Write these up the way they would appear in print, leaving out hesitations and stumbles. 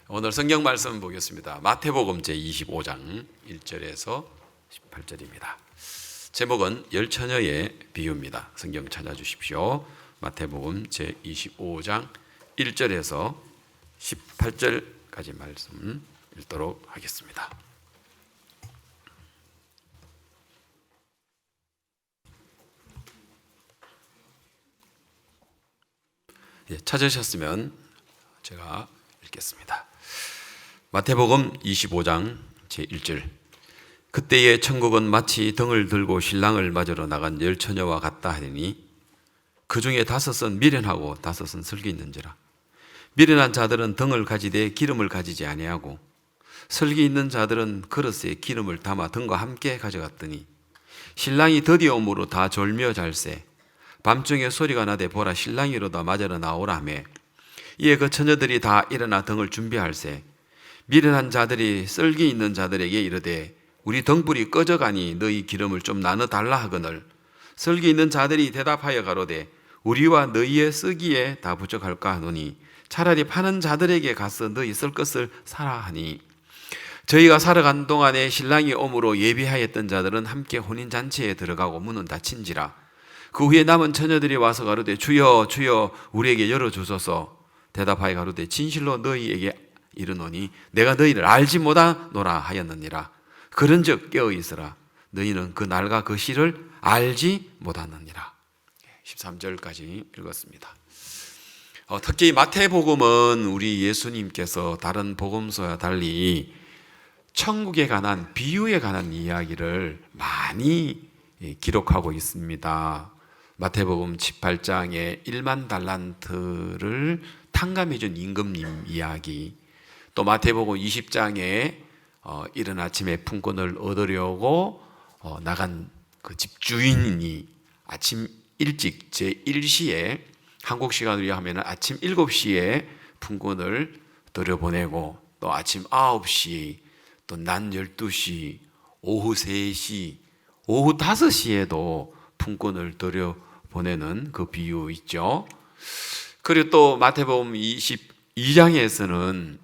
오늘 성경 말씀 보겠습니다. 마태복음 제25장 1절에서 18절입니다. 제목은 열처녀의 비유입니다. 성경 찾아주십시오. 마태복음 제25장 1절에서 18절까지 말씀 읽도록 하겠습니다. 찾으셨으면 제가 읽겠습니다. 마태복음 25장 제1절. 그때의 천국은 마치 등을 들고 신랑을 맞으러 나간 열 처녀와 같다 하니 그 중에 5은 미련하고 5은 슬기 있는지라. 미련한 자들은 등을 가지되 기름을 가지지 아니하고 슬기 있는 자들은 그릇에 기름을 담아 등과 함께 가져갔더니 신랑이 드디어 오므로 다 졸며 잘세. 밤중에 소리가 나되 보라 신랑이로다 맞으러 나오라 하매 이에 그 처녀들이 다 일어나 등을 준비할세. 미련한 자들이 슬기 있는 자들에게 이르되 우리 등불이 꺼져가니 너희 기름을 좀 나눠 달라 하거늘 슬기 있는 자들이 대답하여 가로되 우리와 너희의 쓰기에 다 부족할까 하노니 차라리 파는 자들에게 가서 너희 쓸 것을 사라 하니 저희가 살아간 동안에 신랑이 오므로 예비하였던 자들은 함께 혼인잔치에 들어가고 문은 닫힌지라. 그 후에 남은 처녀들이 와서 가로되 주여 주여 우리에게 열어주소서. 대답하여 가로되 진실로 너희에게 이르노니 내가 너희를 알지 못하노라 하였느니라. 그런즉 깨어있으라. 너희는 그 날과 그 시를 알지 못하느니라. 13절까지 읽었습니다. 특히 마태복음은 우리 예수님께서 다른 복음서와 달리 천국에 관한 비유에 관한 이야기를 많이 기록하고 있습니다. 마태복음 18장에 1만 달란트를 탕감해 준 임금님 이야기, 또 마태복음 20장에 이른 아침에 품권을 얻으려고 나간 그 집주인이 아침 일찍 제1시에 한국 시간으로 하면 아침 7시에 품권을 들여보내고 또 아침 9시, 또 낮 12시, 오후 3시, 오후 5시에도 품권을 들여보내는 그 비유 있죠. 그리고 또 마태복음 22장에서는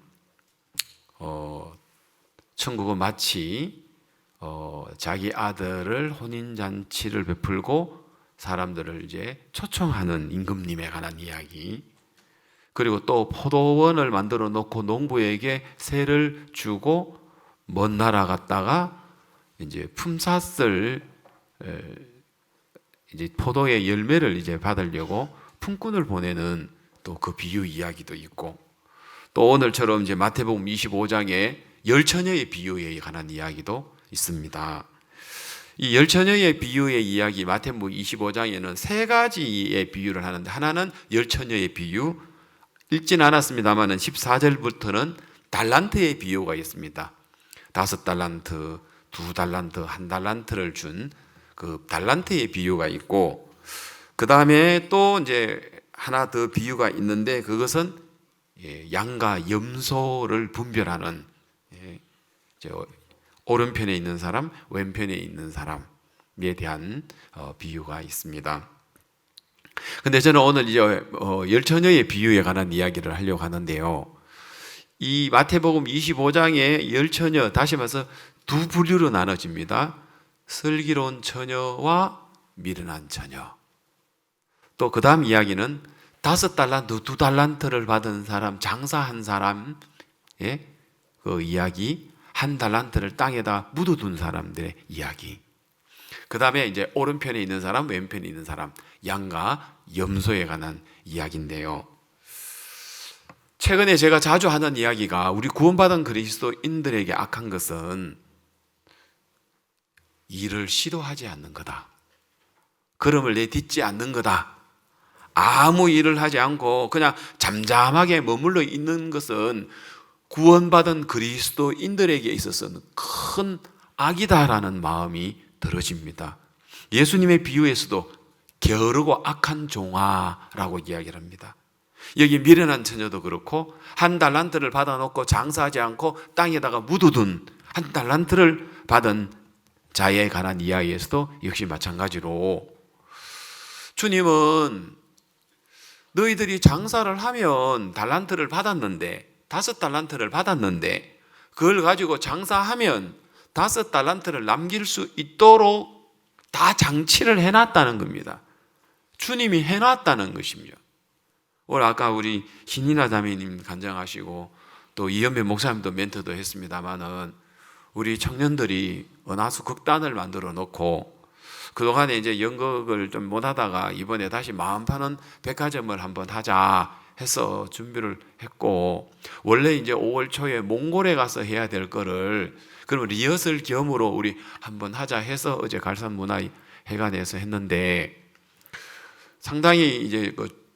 천국은 마치 자기 아들을 혼인잔치를 베풀고 사람들을 이제 초청하는 임금님에 관한 이야기, 그리고 또 포도원을 만들어 놓고 농부에게 세를 주고 먼 나라 갔다가 이제 품삯을 이제 포도의 열매를 이제 받으려고 품꾼을 보내는 또 그 비유 이야기도 있고, 또 오늘처럼 이제 마태복음 25장에 열처녀의 비유에 관한 이야기도 있습니다. 이 열처녀의 비유의 이야기 마태복음 25장에는 3가지의 비유를 하는데, 하나는 열처녀의 비유, 읽진 않았습니다만 14절부터는 달란트의 비유가 있습니다. 5달란트, 2달란트, 1달란트를 준 그 달란트의 비유가 있고, 그 다음에 또 이제 하나 더 비유가 있는데 그것은 양과 염소를 분별하는, 오른편에 있는 사람, 왼편에 있는 사람에 대한 비유가 있습니다. 근데 저는 오늘 이제 열처녀의 비유에 관한 이야기를 하려고 하는데요. 이 마태복음 25장의 열처녀, 다시 말해서 2부류로 나눠집니다. 슬기로운 처녀와 미련한 처녀. 또 그 다음 이야기는 5달란트, 2달란트를 받은 사람, 장사한 사람의 그 이야기, 1달란트를 땅에다 묻어둔 사람들의 이야기. 그 다음에 이제 오른편에 있는 사람, 왼편에 있는 사람, 양과 염소에 관한 이야기인데요. 최근에 제가 자주 하는 이야기가 우리 구원받은 그리스도인들에게 악한 것은 일을 시도하지 않는 거다. 걸음을 내딛지 않는 거다. 아무 일을 하지 않고 그냥 잠잠하게 머물러 있는 것은 구원받은 그리스도인들에게 있어서는 큰 악이다라는 마음이 들어집니다. 예수님의 비유에서도 게으르고 악한 종아라고 이야기를 합니다. 여기 미련한 처녀도 그렇고 1달란트를 받아놓고 장사하지 않고 땅에다가 묻어둔 1달란트를 받은 자에 관한 이야기에서도 역시 마찬가지로 주님은 너희들이 장사를 하면 달란트를 받았는데 5달란트를 받았는데 그걸 가지고 장사하면 5달란트를 남길 수 있도록 다 장치를 해놨다는 겁니다. 주님이 해놨다는 것입니다. 오늘 아까 우리 신이나 자매님 간증하시고 또 이현배 목사님도 멘트도 했습니다만은 우리 청년들이 은하수 극단을 만들어 놓고 그동안에 이제 연극을 좀 못하다가 이번에 다시 마음 파는 백화점을 한번 하자 해서 준비를 했고, 원래 이제 5월 초에 몽골에 가서 해야 될 거를 그럼 리허설 겸으로 우리 한번 하자 해서 어제 갈산문화회관에서 했는데, 상당히 이제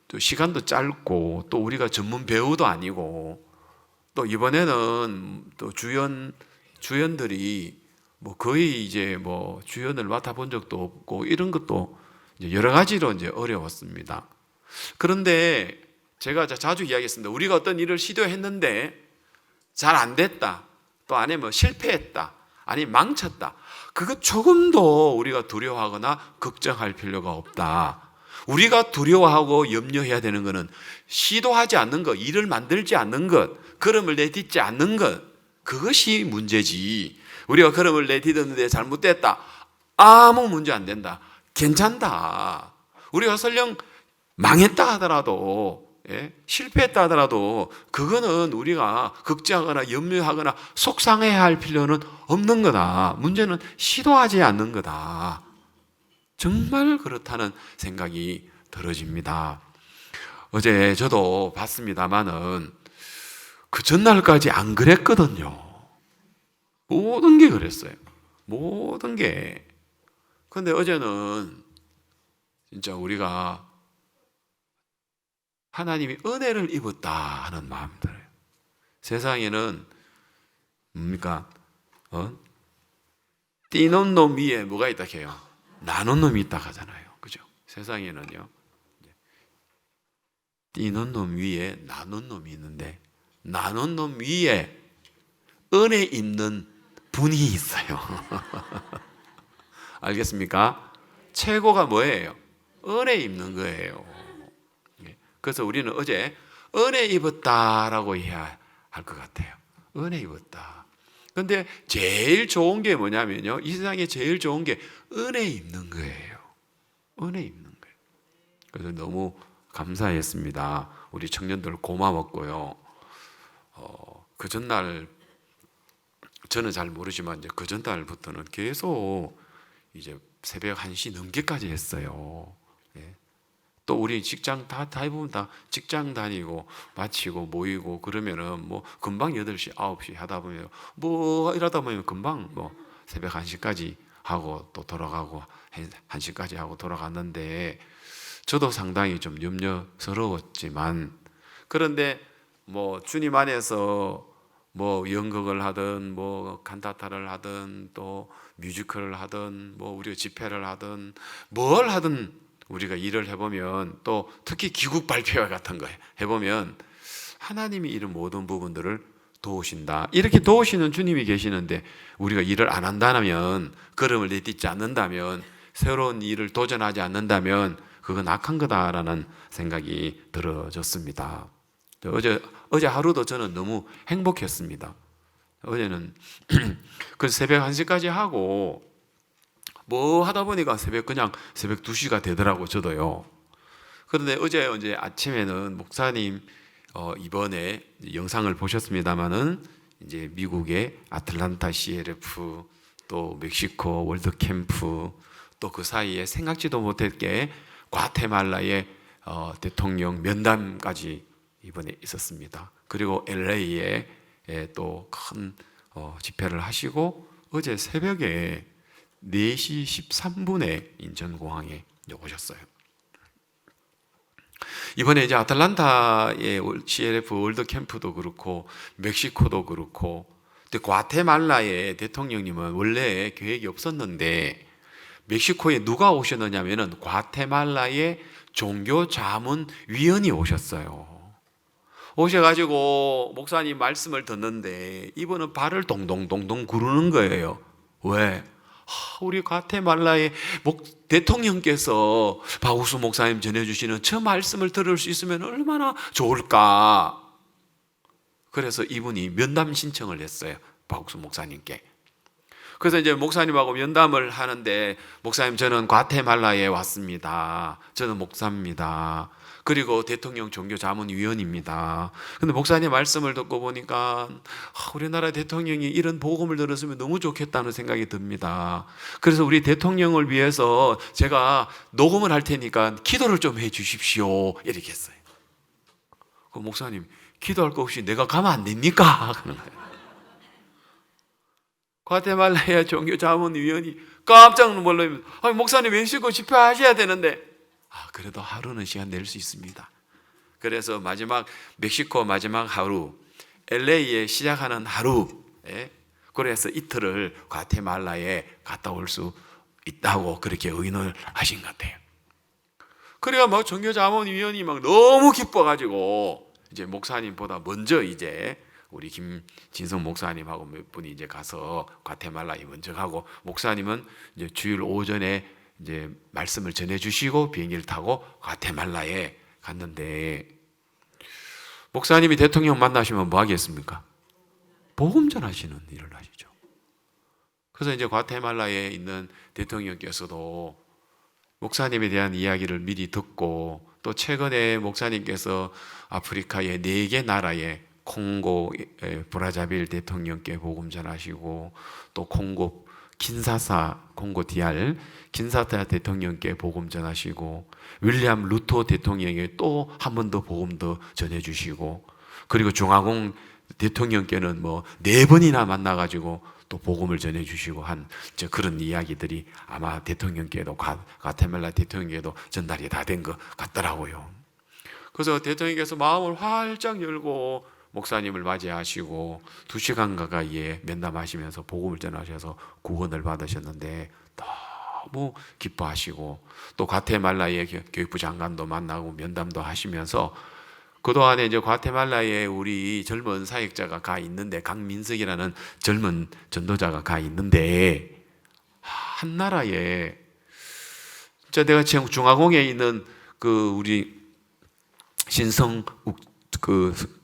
또 시간도 짧고 또 우리가 전문 배우도 아니고 또 이번에는 또 주연들이 뭐 거의 이제 뭐 주연을 맡아본 적도 없고 이런 것도 이제 여러 가지로 이제 어려웠습니다. 그런데 제가 자주 이야기했습니다. 우리가 어떤 일을 시도했는데 잘 안 됐다, 또 아니면 뭐 실패했다, 아니 망쳤다, 그거 조금도 우리가 두려워하거나 걱정할 필요가 없다. 우리가 두려워하고 염려해야 되는 것은 시도하지 않는 것, 일을 만들지 않는 것, 걸음을 내딛지 않는 것, 그것이 문제지. 우리가 걸음을 내딛었는데 잘못됐다, 아무 문제 안 된다, 괜찮다. 우리가 설령 망했다 하더라도, 실패했다 하더라도 그거는 우리가 걱정하거나 염려하거나 속상해야 할 필요는 없는 거다. 문제는 시도하지 않는 거다. 정말 그렇다는 생각이 들어집니다. 어제 저도 봤습니다마는 그 전날까지 안 그랬거든요. 모든 게 그랬어요. 모든 게. 그런데 어제는 진짜 우리가 하나님이 은혜를 입었다 하는 마음이 들어요. 세상에는 뭡니까? 띠는 놈 위에 뭐가 있다 해요? 나눈 놈이 있다 하잖아요. 그죠? 세상에는요, 띠는 놈 위에 나눈 놈이 있는데, 나눈 놈 위에 은혜 입는 분이 있어요. 알겠습니까? 최고가 뭐예요? 은혜 입는 거예요. 그래서 우리는 어제 은혜 입었다라고 해야 할 것 같아요. 은혜 입었다. 그런데 제일 좋은 게 뭐냐면요, 이 세상에 제일 좋은 게 은혜 입는 거예요. 은혜 입는 거예요. 그래서 너무 감사했습니다. 우리 청년들 고마웠고요. 그 전날 저는 잘 모르지만 이제 그 전날부터는 계속 이제 새벽 1시 넘게까지 했어요. 또 우리 직장 대부분 다 직장 다니고 마치고 모이고 그러면은 뭐 금방 8시, 9시 하다 보면 뭐 이러다 보면 금방 뭐 새벽 1시까지 하고 또 돌아가고 1시까지 하고 돌아갔는데, 저도 상당히 좀 염려스러웠지만, 그런데 뭐 주님 안에서 뭐 연극을 하든 뭐 칸타타를 하든 또 뮤지컬을 하든 뭐 우리가 집회를 하든 뭘 하든 우리가 일을 해보면, 또 특히 귀국 발표 같은 거 해보면 하나님이 이런 모든 부분들을 도우신다. 이렇게 도우시는 주님이 계시는데 우리가 일을 안 한다면, 걸음을 내딛지 않는다면, 새로운 일을 도전하지 않는다면 그건 악한 거다라는 생각이 들어졌습니다. 어제 하루도 저는 너무 행복했습니다. 어제는 그 새벽 1시까지 하고 뭐 하다 보니까 그냥 새벽 2시가 되더라고, 저도요. 그런데 어제 아침에는 목사님 이번에 영상을 보셨습니다마는 이제 미국의 아틀란타 CLF, 또 멕시코 월드 캠프, 또 그 사이에 생각지도 못했게 과테말라의 대통령 면담까지 이번에 있었습니다. 그리고 LA에 또 큰 집회를 하시고 어제 새벽에 4시 13분에 인천공항에 오셨어요. 이번에 이제 아틀란타의 CLF 월드 캠프도 그렇고 멕시코도 그렇고, 근데 과테말라의 대통령님은 원래 계획이 없었는데 멕시코에 누가 오셨느냐면은 과테말라의 종교자문위원이 오셨어요. 오셔가지고 목사님 말씀을 듣는데 이분은 발을 동동동동 구르는 거예요. 왜? 우리 과테말라의 대통령께서 바우스 목사님 전해주시는 저 말씀을 들을 수 있으면 얼마나 좋을까. 그래서 이분이 면담 신청을 했어요. 박욱수 목사님께. 그래서 이제 목사님하고 면담을 하는데, 목사님, 저는 과테말라에 왔습니다. 저는 목사입니다. 그리고 대통령 종교자문위원입니다. 근데 목사님 말씀을 듣고 보니까 우리나라 대통령이 이런 복음을 들었으면 너무 좋겠다는 생각이 듭니다. 그래서 우리 대통령을 위해서 제가 녹음을 할 테니까 기도를 좀 해 주십시오. 이렇게 했어요. 그 목사님, 기도할 거 없이 내가 가면 안 됩니까? 그런 거예요. 과테말라의 종교자문위원이 깜짝 놀라면, 목사님 멕시코 집회하셔야 되는데, 그래도 하루는 시간 낼 수 있습니다. 그래서 멕시코 마지막 하루, LA에 시작하는 하루에, 그래서 이틀을 과테말라에 갔다 올 수 있다고 그렇게 의논을 하신 것 같아요. 그래가 종교자문위원이 너무 기뻐가지고, 이제 목사님보다 먼저 이제 우리 김진성 목사님하고 몇 분이 이제 가서 과테말라에 먼저 가고, 목사님은 이제 주일 오전에 이제 말씀을 전해주시고 비행기를 타고 과테말라에 갔는데, 목사님이 대통령 만나시면 뭐 하겠습니까? 복음 전하시는 일을 하시죠. 그래서 이제 과테말라에 있는 대통령께서도 목사님에 대한 이야기를 미리 듣고, 또 최근에 목사님께서 아프리카의 4개 나라에 콩고 브라자빌 대통령께 복음 전하시고, 또 콩고 킨사사 콩고 DR 킨사사 대통령께 복음 전하시고, 윌리엄 루토 대통령에게 또 한 번 더 복음 더 전해주시고, 그리고 중화공 대통령께는 4번이나 만나가지고 또 복음을 전해주시고 한 그런 이야기들이 아마 대통령께도, 과테말라 대통령께도 전달이 다 된 것 같더라고요. 그래서 대통령께서 마음을 활짝 열고 목사님을 맞이하시고 2시간 가까이에 면담하시면서 복음을 전하셔서 구원을 받으셨는데, 너무 기뻐하시고, 또 과테말라의 교육부 장관도 만나고 면담도 하시면서, 그동안에 이제 과테말라에 우리 젊은 사역자가 가 있는데, 강민석이라는 젊은 전도자가 가 있는데, 한 나라에, 내가 지금 중화공에 있는 우리 신성욱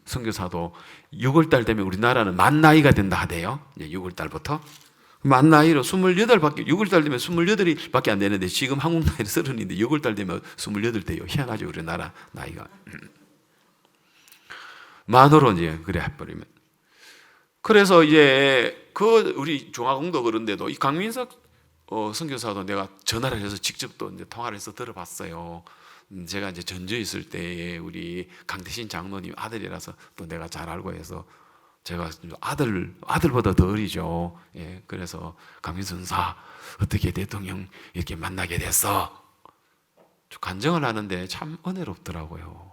선교사도 6월달 되면 우리나라는 만 나이가 된다 하대요. 6월달부터 만 나이로 28밖에, 6월달 되면 28밖에 안 되는데, 지금 한국 나이로 30인데 6월달 되면 28 돼요. 희한하죠, 우리나라 나이가. 만으로 이제 그래 해버리면. 그래서 이제 우리 중화공도 그런데도 이 강민석 선교사도 내가 전화를 해서 직접 또 이제 통화를 해서 들어봤어요. 제가 이제 전주에 있을 때에 우리 강대신 장로님 아들이라서 또 내가 잘 알고 해서, 제가 아들보다 더 어리죠. 예, 그래서 강민석 선사, 어떻게 대통령 이렇게 만나게 됐어? 간증을 하는데 참 은혜롭더라고요.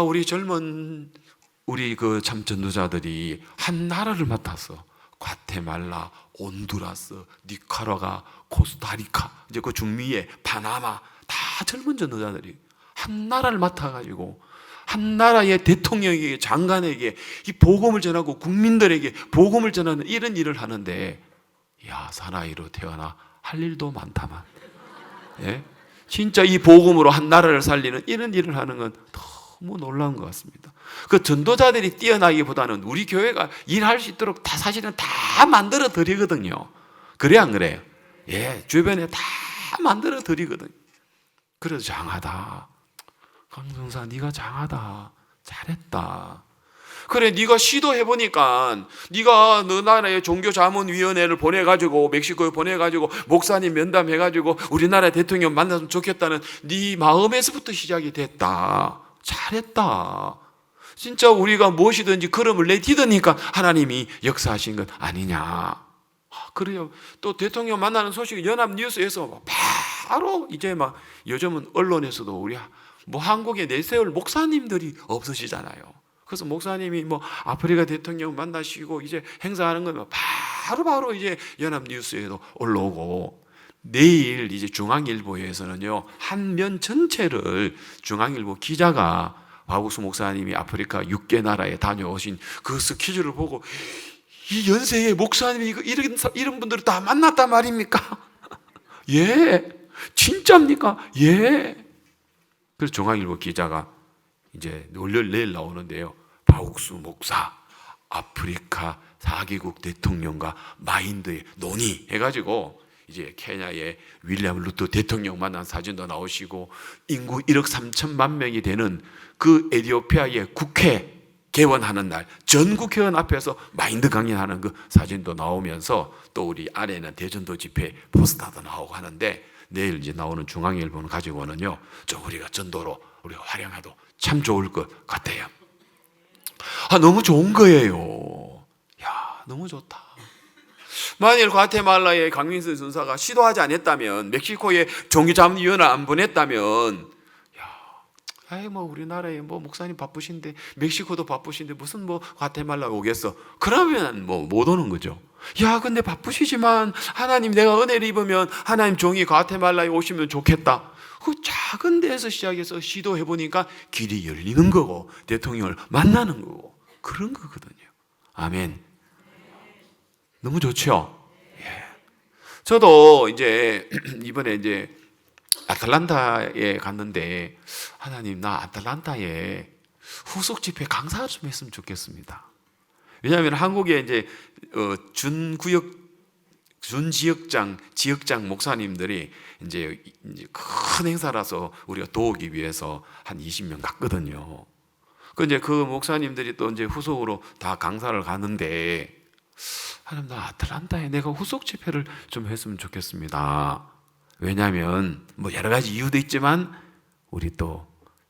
우리 젊은 우리 참 전도자들이 한 나라를 맡았어. 과테말라, 온두라스, 니카라과, 코스타리카, 이제 그 중미의 파나마, 다 젊은 전도자들이 한 나라를 맡아가지고 한 나라의 대통령에게, 장관에게 이 복음을 전하고 국민들에게 복음을 전하는 이런 일을 하는데, 사나이로 태어나 할 일도 많다만, 예? 진짜 이 복음으로 한 나라를 살리는 이런 일을 하는 건 너무 놀라운 것 같습니다. 그 전도자들이 뛰어나기보다는 우리 교회가 일할 수 있도록 사실은 다 만들어 드리거든요. 그래 안 그래요? 예, 주변에 다 만들어 드리거든요. 그래서 장하다. 강성사, 네가 장하다. 잘했다. 그래, 네가 시도해보니까, 네가 너 나라의 종교자문위원회를 보내가지고, 멕시코에 보내가지고 목사님 면담해가지고 우리나라 대통령 만났으면 좋겠다는 네 마음에서부터 시작이 됐다. 잘했다. 진짜 우리가 무엇이든지 걸음을 내디디니까 하나님이 역사하신 것 아니냐. 그래요. 또 대통령 만나는 소식이 연합뉴스에서 바로 이제 요즘은 언론에서도 우리 한국에 내세울 목사님들이 없으시잖아요. 그래서 목사님이 아프리카 대통령 만나시고 이제 행사하는 거면 바로 이제 연합뉴스에도 올라오고, 내일 이제 중앙일보에서는요, 한 면 전체를 중앙일보 기자가 박욱수 목사님이 아프리카 6개 나라에 다녀오신 그 스케줄을 보고, 이 연세에 목사님이 이런 분들을 다 만났단 말입니까? 예. 진짜입니까? 예. 그래서 중앙일보 기자가 이제 내일 나오는데요, 박욱수 목사 아프리카 4개국 대통령과 마인드의 논의해가지고 이제 케냐의 윌리엄 루트 대통령 만난 사진도 나오시고 인구 1억 3천만 명이 되는 그 에티오피아의 국회 개원하는 날 전 국회의원 앞에서 마인드 강연하는 그 사진도 나오면서 또 우리 아래는 대전도 집회 포스터도 나오고 하는데 내일 이제 나오는 중앙일보는 가지고는요 좀 우리가 전도로 우리가 활용해도 참 좋을 것 같아요. 너무 좋은 거예요. 야, 너무 좋다. 만일 과테말라의 강민수 선사가 시도하지 않았다면, 멕시코에 종교자문위원회 안 보냈다면, 뭐 우리나라에 뭐 목사님 바쁘신데 멕시코도 바쁘신데 무슨 뭐 과테말라 오겠어? 그러면 뭐 못 오는 거죠. 근데 바쁘시지만 하나님 내가 은혜를 입으면 하나님 종이 과테말라에 오시면 좋겠다. 그 작은 데에서 시작해서 시도해 보니까 길이 열리는 거고 대통령을 만나는 거고 그런 거거든요. 아멘. 너무 좋죠. 저도 이제 이번에 이제 아틀란타에 갔는데 하나님 나 아틀란타에 후속 집회 강사 좀 했으면 좋겠습니다. 왜냐하면 한국에 이제 지역장 목사님들이 이제 큰 행사라서 우리가 도우기 위해서 한 20명 갔거든요. 그 목사님들이 또 이제 후속으로 다 강사를 가는데 하나님 나 아틀란타에 내가 후속 집회를 좀 했으면 좋겠습니다. 왜냐하면 뭐 여러 가지 이유도 있지만 우리 또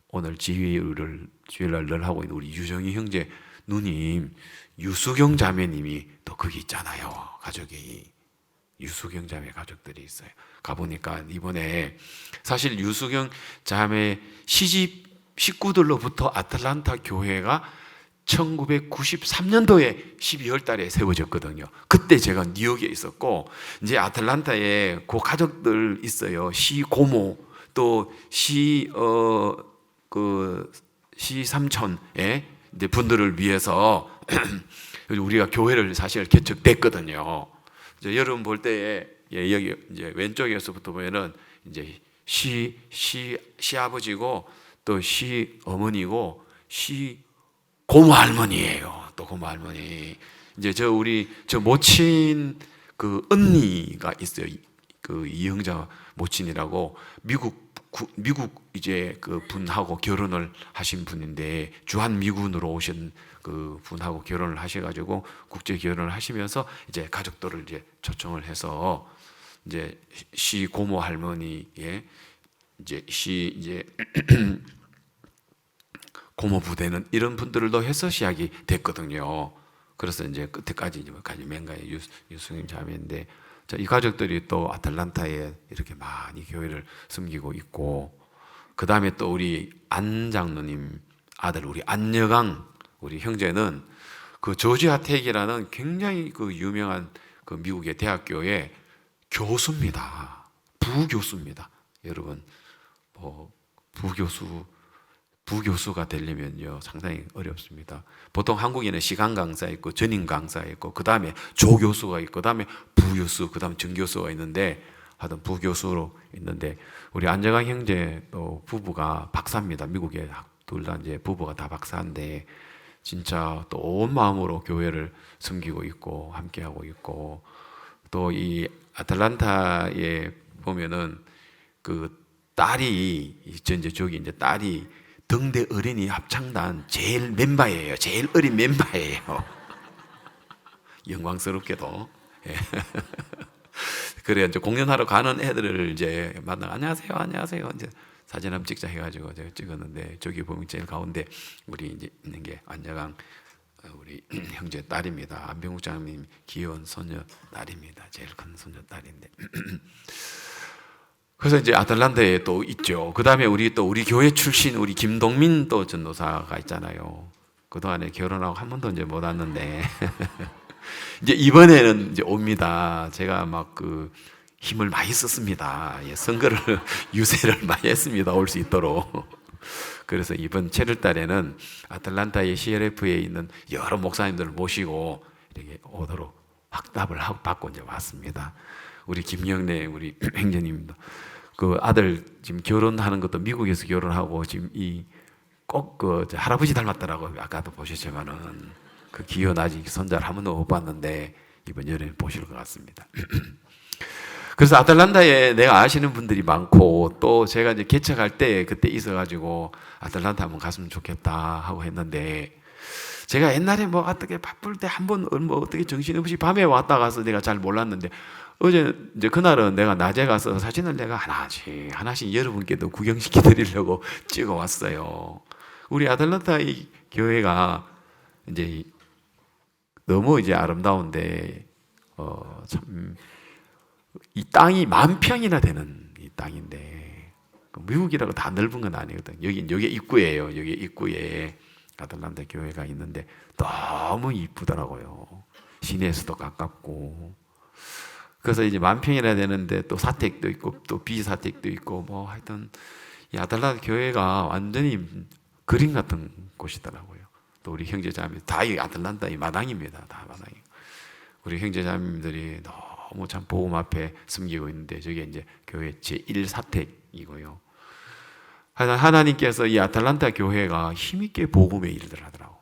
오늘 주일날 늘 하고 있는 우리 유정희 형제 누님 유수경 자매님이 또 거기 있잖아요. 가족이 유수경 자매 가족들이 있어요. 가보니까 이번에 사실 유수경 자매 시집 식구들로부터 아틀란타 교회가 1993년도에 12월 달에 세워졌거든요. 그때 제가 뉴욕에 있었고, 이제 아틀란타에 그 가족들 있어요. 시 고모, 또 시 삼촌의 이제 분들을 위해서 우리가 교회를 사실 개척됐거든요. 이제 여러분 볼 때에 여기 이제 왼쪽에서부터 보면은 이제 시아버지고 또 시어머니고 고모 할머니예요. 또 고모 할머니. 이제 저 모친 그 언니가 있어요. 그 이영자 모친이라고 미국 이제 그 분하고 결혼을 하신 분인데 주한 미군으로 오신 그 분하고 결혼을 하셔가지고 국제 결혼을 하시면서 이제 가족들을 이제 초청을 해서 이제 시 고모 할머니의 이제 고모부 되는 이런 분들도 해서 시작이 됐거든요. 그래서 이제 끝에까지 맹가의 유승임 자매인데 이 가족들이 또 아틀란타에 이렇게 많이 교회를 섬기고 있고, 그 다음에 또 우리 안 장로님 아들 우리 안여강 우리 형제는 그 조지아 텍이라는 굉장히 그 유명한 그 미국의 대학교의 교수입니다. 부교수입니다. 여러분 뭐 부교수가 되려면요 상당히 어렵습니다. 보통 한국에는 시간 강사 있고 전임 강사 있고 그 다음에 조교수가 있고 그 다음에 부교수 그 다음 전교수가 있는데 하여튼 부교수로 있는데 우리 안정환 형제 또 부부가 박사입니다. 미국에 둘 다 이제 부부가 다 박사인데 진짜 또 온 마음으로 교회를 섬기고 있고 함께하고 있고, 또 이 아틀란타에 보면은 그 딸이 이제 딸이 등대 어린이 합창단 제일 멤버예요. 제일 어린 멤버예요. 영광스럽게도. 그래 이제 공연하러 가는 애들을 이제 만나 안녕하세요 이제 사진 한번 찍자 해가지고 제가 찍었는데 저기 보면 제일 가운데 우리 이제 있는 게 안여강 우리 형제 딸입니다. 안병욱 장님 귀여운 소녀 딸입니다. 제일 큰 소녀 딸인데. 그래서 이제 아틀란타에 또 있죠. 그 다음에 우리 교회 출신 우리 김동민 또 전도사가 있잖아요. 그동안에 결혼하고 한 번도 이제 못 왔는데 이제 이번에는 이제 옵니다. 제가 막 그 힘을 많이 썼습니다. 선거를 유세를 많이 했습니다. 올 수 있도록. 그래서 이번 7월 달에는 아틀란타의 CLF에 있는 여러 목사님들을 모시고 이렇게 오도록 확답을 받고 이제 왔습니다. 우리 김영래 우리 행제님도 그 아들 지금 결혼하는 것도 미국에서 결혼하고 지금 꼭 그 할아버지 닮았더라고. 아까도 보셨지만은 그 기원 아직 선자를 한 번도 못 봤는데 이번 여름에 보실 것 같습니다. 그래서 아틀란타에 내가 아시는 분들이 많고 또 제가 이제 개척할 때 그때 있어가지고 아틀란타 한번 갔으면 좋겠다 하고 했는데 제가 옛날에 뭐 어떻게 바쁠 때 한 번 뭐 어떻게 정신없이 밤에 왔다 가서 내가 잘 몰랐는데 어제 이제 그날은 내가 낮에 가서 사진을 내가 하나씩 여러분께도 구경시켜 드리려고 찍어 왔어요. 우리 아틀란타 이 교회가 이제 너무 이제 아름다운데 참 이 땅이 10,000평이나 되는 이 땅인데 미국이라고 다 넓은 건 아니거든. 여기 입구예요. 여기 입구에 아틀란타 교회가 있는데 너무 이쁘더라고요. 시내에서도 가깝고. 그래서 이제 10,000평이나 되는데 또 사택도 있고 또 비사택도 있고 뭐 하여튼 이 아틀란타 교회가 완전히 그림 같은 곳이더라고요. 또 우리 형제자매 다 이 아틀란타 이 마당입니다. 다 마당이. 우리 형제자매들이 너무 참 복음 앞에 섬기고 있는데 저게 이제 교회 제1사택이고요. 하나님께서 이 아틀란타 교회가 힘있게 복음의 일들을 하더라고.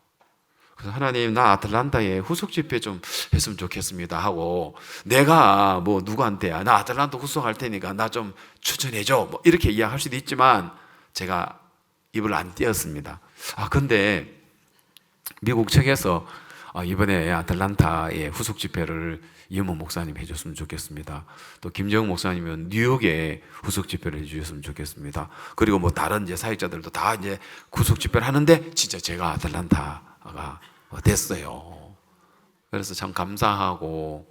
그래서 하나님 나 아틀란타에 후속 집회 좀 했으면 좋겠습니다 하고 내가 뭐 누구한테 나 아틀란타 후속할 테니까 나 좀 추천해줘 뭐 이렇게 이야기할 수도 있지만 제가 입을 안 띄었습니다. 근데 미국 측에서 이번에 아틀란타의 후속 집회를 이은모 목사님 해줬으면 좋겠습니다. 또 김정욱 목사님은 뉴욕에 후속 집회를 해주셨으면 좋겠습니다. 그리고 뭐 다른 이제 사역자들도 다 이제 후속 집회를 하는데 진짜 제가 아틀란타가 됐어요. 그래서 참 감사하고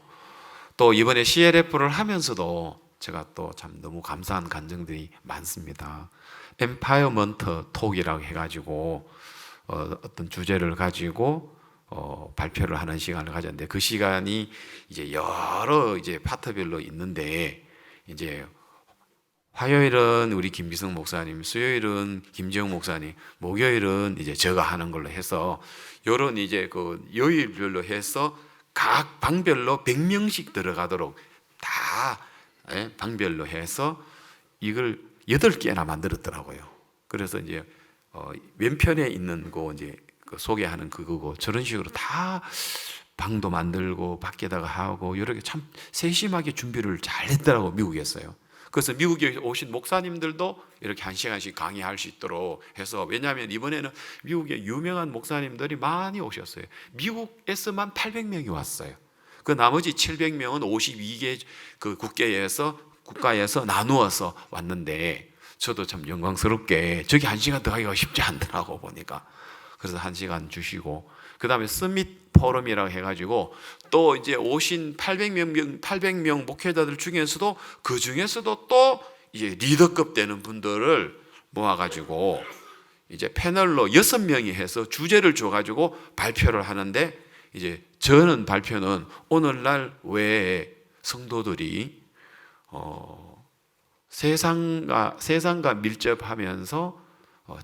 또 이번에 CLF를 하면서도 제가 또 참 너무 감사한 감정들이 많습니다. 엠파이어먼트 톡이라고 해가지고 어떤 주제를 가지고 발표를 하는 시간을 가졌는데 그 시간이 이제 여러 이제 파트별로 있는데 이제 화요일은 우리 김비성 목사님, 수요일은 김재웅 목사님, 목요일은 이제 제가 하는 걸로 해서 요런 이제 그 요일별로 해서 각 방별로 100명씩 들어가도록 다 방별로 해서 이걸 8개나 만들었더라고요. 그래서 이제 왼편에 있는 거 이제 소개하는 그거고 저런 식으로 다 방도 만들고 밖에다가 하고 이렇게 참 세심하게 준비를 잘 했더라고 미국에서요. 그래서 미국에 오신 목사님들도 이렇게 1시간씩 강의할 수 있도록 해서 왜냐하면 이번에는 미국에 유명한 목사님들이 많이 오셨어요. 미국에서만 800명이 왔어요. 그 나머지 700명은 52개 그 국가에서 나누어서 왔는데 저도 참 영광스럽게 저기 1시간 더 하기가 쉽지 않더라고 보니까. 그래서 1시간 주시고 그 다음에 서밋 포럼이라고 해가지고 또 이제 오신 800명 목회자들 중에서도 그 중에서도 또 이제 리더급 되는 분들을 모아가지고 이제 패널로 6명이 해서 주제를 줘가지고 발표를 하는데 이제 저는 발표는 오늘날 외에 성도들이 세상과 밀접하면서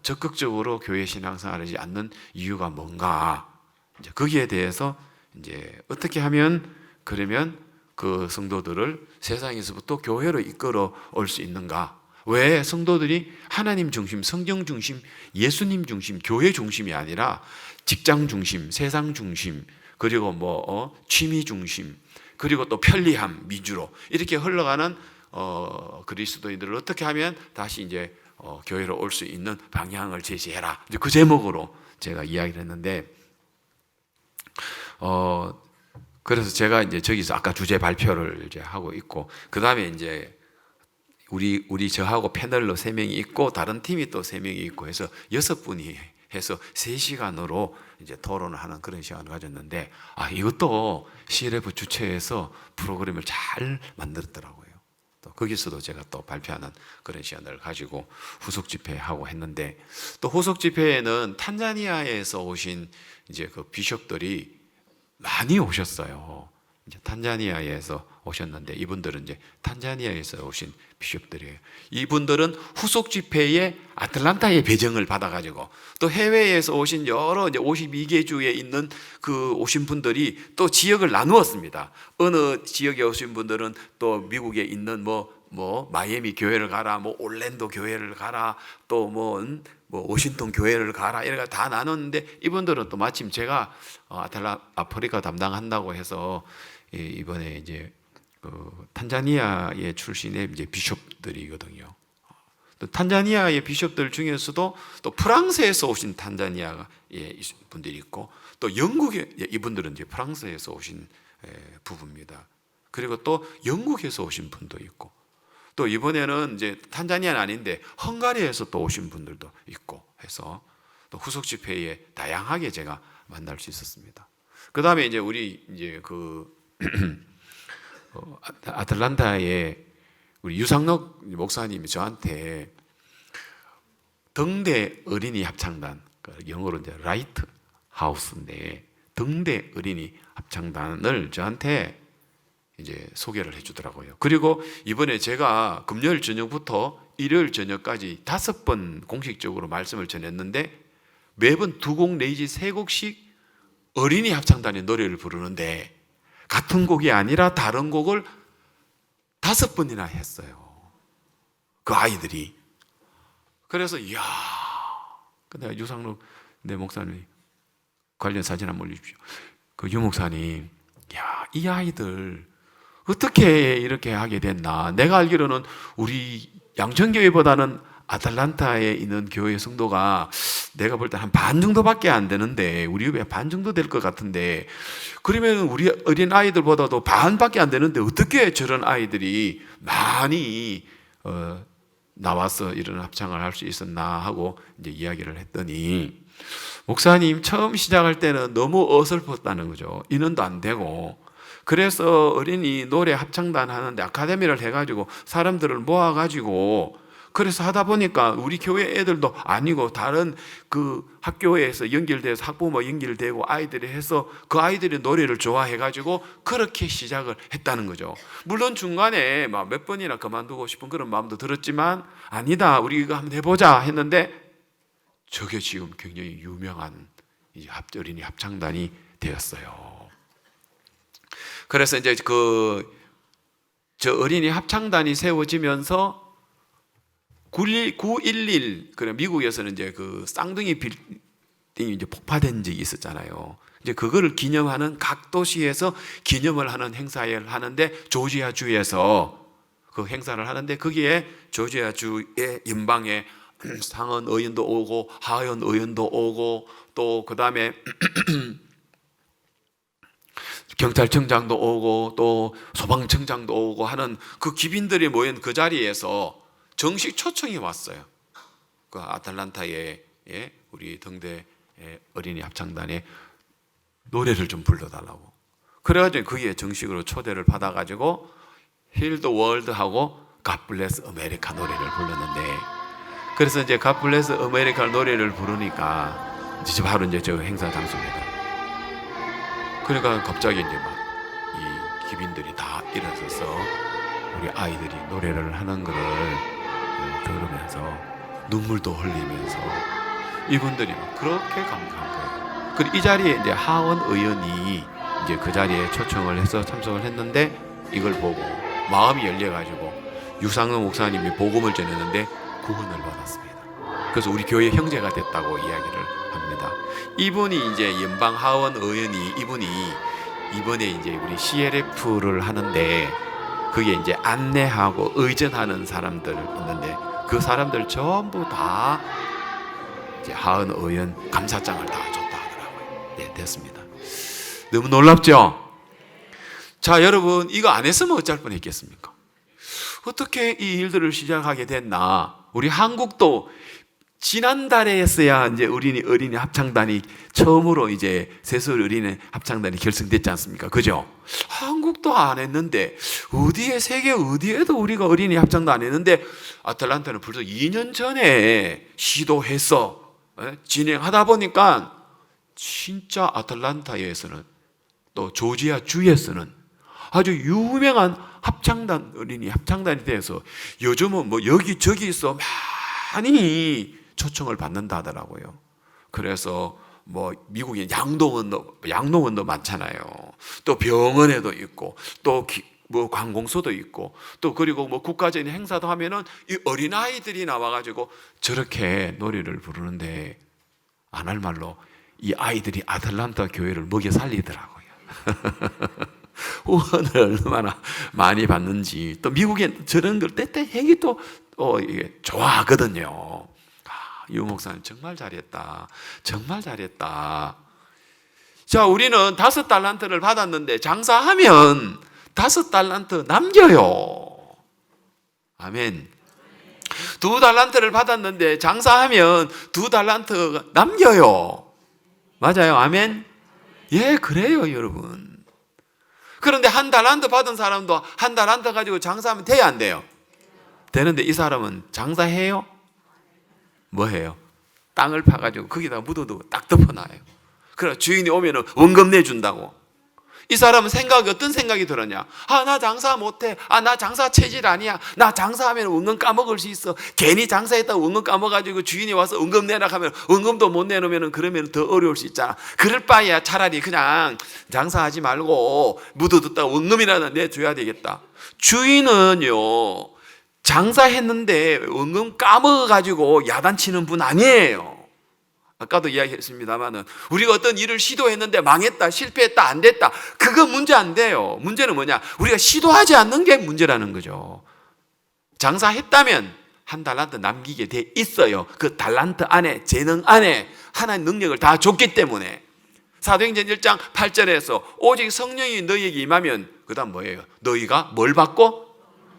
적극적으로 교회 신앙생활을 하지 않는 이유가 뭔가 이제 거기에 대해서 이제 어떻게 하면 그러면 그 성도들을 세상에서부터 교회로 이끌어 올 수 있는가? 왜 성도들이 하나님 중심, 성경 중심, 예수님 중심, 교회 중심이 아니라 직장 중심, 세상 중심, 그리고 뭐 취미 중심, 그리고 또 편리함 위주로 이렇게 흘러가는 그리스도인들을 어떻게 하면 다시 이제 교회로 올 수 있는 방향을 제시해라. 그 제목으로 제가 이야기를 했는데, 그래서 제가 이제 저기서 아까 주제 발표를 이제 하고 있고, 그 다음에 이제 우리 저하고 패널로 3명이 있고, 다른 팀이 또 3명이 있고 해서 6분이 해서 3시간으로 이제 토론을 하는 그런 시간을 가졌는데, 이것도 CLF 주최에서 프로그램을 잘 만들었더라고요. 또 거기서도 제가 또 발표하는 그런 시간을 가지고 후속 집회하고 했는데 또 후속 집회에는 탄자니아에서 오신 이제 그 비숍들이 많이 오셨어요. 이제 탄자니아에서 오셨는데 이분들은 이제 탄자니아에서 오신 비숍들이에요. 이분들은 후속 집회에 아틀란타의 배정을 받아가지고 또 해외에서 오신 여러 이제 52개 주에 있는 그 오신 분들이 또 지역을 나누었습니다. 어느 지역에 오신 분들은 또 미국에 있는 뭐 뭐 마이애미 교회를 가라, 뭐 올랜도 교회를 가라, 또 뭐 워싱턴 교회를 가라, 이래가 다 나눴는데, 이분들은 또 마침 제가 아프리카 담당한다고 해서 이번에 이제 탄자니아의 출신의 이제 비숍들이거든요. 또 탄자니아의 비숍들 중에서도 또 프랑스에서 오신 탄자니아의 분들이 있고, 또 영국의 이분들은 이제 프랑스에서 오신 부부입니다. 그리고 또 영국에서 오신 분도 있고, 또 이번에는 이제 탄자니아는 아닌데 헝가리에서 또 오신 분들도 있고 해서 또 후속 집회에 다양하게 제가 만날 수 있었습니다. 그 다음에 이제 우리 이제 아틀란타에 우리 유상록 목사님이 저한테 등대 어린이 합창단, 영어로 이제 라이트 하우스인데 등대 어린이 합창단을 저한테 이제 소개를 해주더라고요. 그리고 이번에 제가 금요일 저녁부터 일요일 저녁까지 5번 공식적으로 말씀을 전했는데, 매번 2곡 내지 3곡씩 어린이 합창단의 노래를 부르는데 같은 곡이 아니라 다른 곡을 5번이나 했어요, 그 아이들이. 그래서 이야, 내가 유상록 내 목사님 관련 사진 한번 올려주십시오. 그 유 목사님, 야, 이 아이들 어떻게 이렇게 하게 됐나. 내가 알기로는 우리 양천교회보다는 아틀란타에 있는 교회 성도가 내가 볼 때 한 반 정도밖에 안 되는데, 우리 교회 반 정도 될 것 같은데, 그러면 우리 어린 아이들보다도 반밖에 안 되는데 어떻게 저런 아이들이 많이 나와서 이런 합창을 할 수 있었나 하고 이제 이야기를 했더니, 목사님 처음 시작할 때는 너무 어설펐다는 거죠. 인원도 안 되고. 그래서 어린이 노래 합창단 하는데 아카데미를 해가지고 사람들을 모아가지고, 그래서 하다 보니까 우리 교회 애들도 아니고 다른 그 학교에서 연결돼서 학부모 연결되고 아이들이 해서 그 아이들이 노래를 좋아해가지고 그렇게 시작을 했다는 거죠. 물론 중간에 막 몇 번이나 그만두고 싶은 그런 마음도 들었지만, 아니다, 우리 이거 한번 해보자 했는데, 저게 지금 굉장히 유명한 어린이 합창단이 되었어요. 그래서 이제 저 어린이 합창단이 세워지면서 911, 그래 미국에서는 이제 그 쌍둥이 빌딩이 이제 폭파된 적이 있었잖아요. 이제 그거를 기념하는 각 도시에서 기념을 하는 행사를 하는데, 조지아주에서 그 행사를 하는데, 거기에 조지아주의 연방에 상원 의원도 오고 하원 의원도 오고, 또 그 다음에 경찰청장도 오고 또 소방청장도 오고 하는 그 귀빈들이 모인 그 자리에서 정식 초청이 왔어요. 그 아틀란타에 우리 등대 어린이 합창단에 노래를 좀 불러달라고. 그래가지고 거기에 정식으로 초대를 받아가지고 Heal the World 하고 God Bless America 노래를 불렀는데, 그래서 이제 God Bless America 노래를 부르니까 이제 바로 이제 저 행사 장소입니다. 그러니까 갑자기 이제 막 이 기빈들이 다 일어서서 우리 아이들이 노래를 하는 거를 들으면서 눈물도 흘리면서 이분들이 막 그렇게 감격한 거예요. 그리고 이 자리에 이제 하원 의원이 이제 그 자리에 초청을 해서 참석을 했는데, 이걸 보고 마음이 열려가지고 유상록 목사님이 복음을 전했는데 구원을 받았습니다. 그래서 우리 교회 형제가 됐다고 이야기를 합니다. 이분이 이제 연방 하원 의원이, 이분이 이번에 이제 우리 CLF를 하는데 그게 이제 안내하고 의전하는 사람들 있는데, 그 사람들 전부 다 이제 하원 의원 감사장을 다 줬다 하더라고요. 네, 됐습니다. 너무 놀랍죠? 자, 여러분, 이거 안 했으면 어쩔 뻔했겠습니까? 어떻게 이 일들을 시작하게 됐나? 우리 한국도 지난달에 했어야 이제 어린이 합창단이 처음으로 이제 세술 어린이 합창단이 결성됐지 않습니까? 그죠? 한국도 안 했는데, 어디에, 세계 어디에도 우리가 어린이 합창단 안 했는데, 아틀란타는 벌써 2년 전에 시도해서 진행하다 보니까 진짜 아틀란타에서는 또 조지아 주에서는 아주 유명한 합창단, 어린이 합창단이 돼서 요즘은 뭐 여기저기서 많이 초청을 받는다 하더라고요. 그래서 뭐 미국에 양동원도 많잖아요. 또 병원에도 있고 또 뭐 관공서도 있고 또 그리고 뭐 국가적인 행사도 하면은 이 어린아이들이 나와가지고 저렇게 노래를 부르는데 안 할 말로 이 아이들이 아틀란타 교회를 먹여 살리더라고요. 후원을 얼마나 많이 받는지. 또 미국엔 저런 걸 때때 얘기 또 이게 좋아하거든요. 유 목사님 정말 잘했다. 정말 잘했다. 자, 우리는 5달란트를 받았는데 장사하면 5달란트 남겨요. 아멘. 2달란트를 받았는데 장사하면 2달란트 남겨요. 맞아요. 아멘. 예, 그래요, 여러분. 그런데 1달란트 받은 사람도 1달란트 가지고 장사하면 돼야 안 돼요? 되는데 이 사람은 장사해요? 뭐 해요? 땅을 파가지고 거기다 묻어두고 딱 덮어놔요. 그래 주인이 오면은 원금 내준다고. 이 사람은 어떤 생각이 들었냐? 나 장사 못해. 나 장사 체질 아니야. 나 장사하면 원금 까먹을 수 있어. 괜히 장사했다가 원금 까먹어가지고 주인이 와서 원금 내라 하면 원금도 못 내놓으면 그러면 더 어려울 수 있잖아. 그럴 바에야 차라리 그냥 장사하지 말고 묻어뒀다가 원금이라도 내줘야 되겠다. 주인은요, 장사했는데 원금 까먹어가지고 야단치는 분 아니에요. 아까도 이야기했습니다만은 우리가 어떤 일을 시도했는데 망했다, 실패했다, 안 됐다, 그거 문제 안 돼요. 문제는 뭐냐? 우리가 시도하지 않는 게 문제라는 거죠. 장사했다면 1달란트 남기게 돼 있어요. 그 달란트 안에, 재능 안에 하나의 능력을 다 줬기 때문에. 사도행전 1장 8절에서 오직 성령이 너희에게 임하면 그 다음 뭐예요? 너희가 뭘 받고?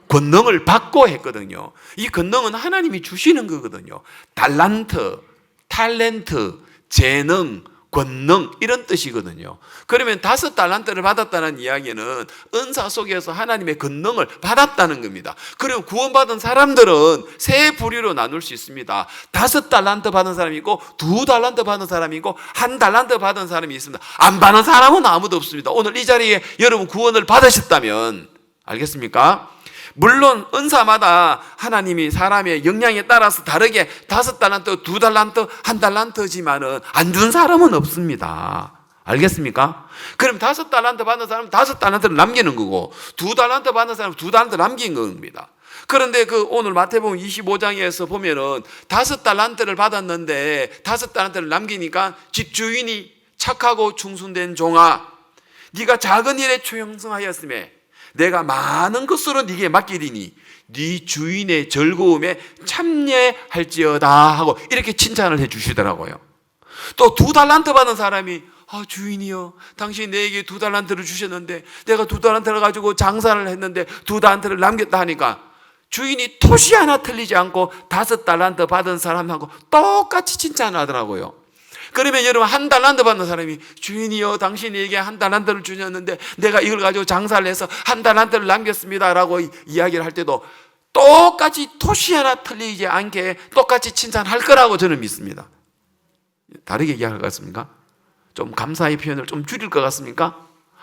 권능을 받고 했거든요. 이 권능은 하나님이 주시는 거거든요. 달란트, 탤런트, 재능, 권능 이런 뜻이거든요. 그러면 5달란트를 받았다는 이야기는 은사 속에서 하나님의 권능을 받았다는 겁니다. 그리고 구원받은 사람들은 세 부류로 나눌 수 있습니다. 5달란트 받은 사람이 있고 2달란트 받은 사람이 있고 1달란트 받은 사람이 있습니다. 안 받은 사람은 아무도 없습니다. 오늘 이 자리에 여러분 구원을 받으셨다면 알겠습니까? 물론 은사마다 하나님이 사람의 역량에 따라서 다르게 5달란트, 2달란트, 1달란트지만은 안 준 사람은 없습니다. 알겠습니까? 그럼 5달란트 받는 사람은 5달란트를 남기는 거고 2달란트 받는 사람은 2달란트 남긴 겁니다. 그런데 그 오늘 마태복음 25장에서 보면은 5달란트를 받았는데 5달란트를 남기니까 집주인이 착하고 충성된 종아, 네가 작은 일에 충성하였음에 내가 많은 것으로 네게 맡기리니 네 주인의 즐거움에 참여할지어다 하고 이렇게 칭찬을 해 주시더라고요. 또 2달란트 받은 사람이 주인이여, 당신이 내게 2달란트를 주셨는데 내가 2달란트를 가지고 장사를 했는데 2달란트를 남겼다 하니까 주인이 토시 하나 틀리지 않고 5달란트 받은 사람하고 똑같이 칭찬을 하더라고요. 그러면 여러분 1달란트 받는 사람이 주인이여, 당신에게 1달란트를 주셨는데 내가 이걸 가지고 장사를 해서 1달란트를 남겼습니다 라고 이야기를 할 때도 똑같이 토시 하나 틀리지 않게 똑같이 칭찬할 거라고 저는 믿습니다. 다르게 이야기할 것 같습니까? 좀 감사의 표현을 좀 줄일 것 같습니까?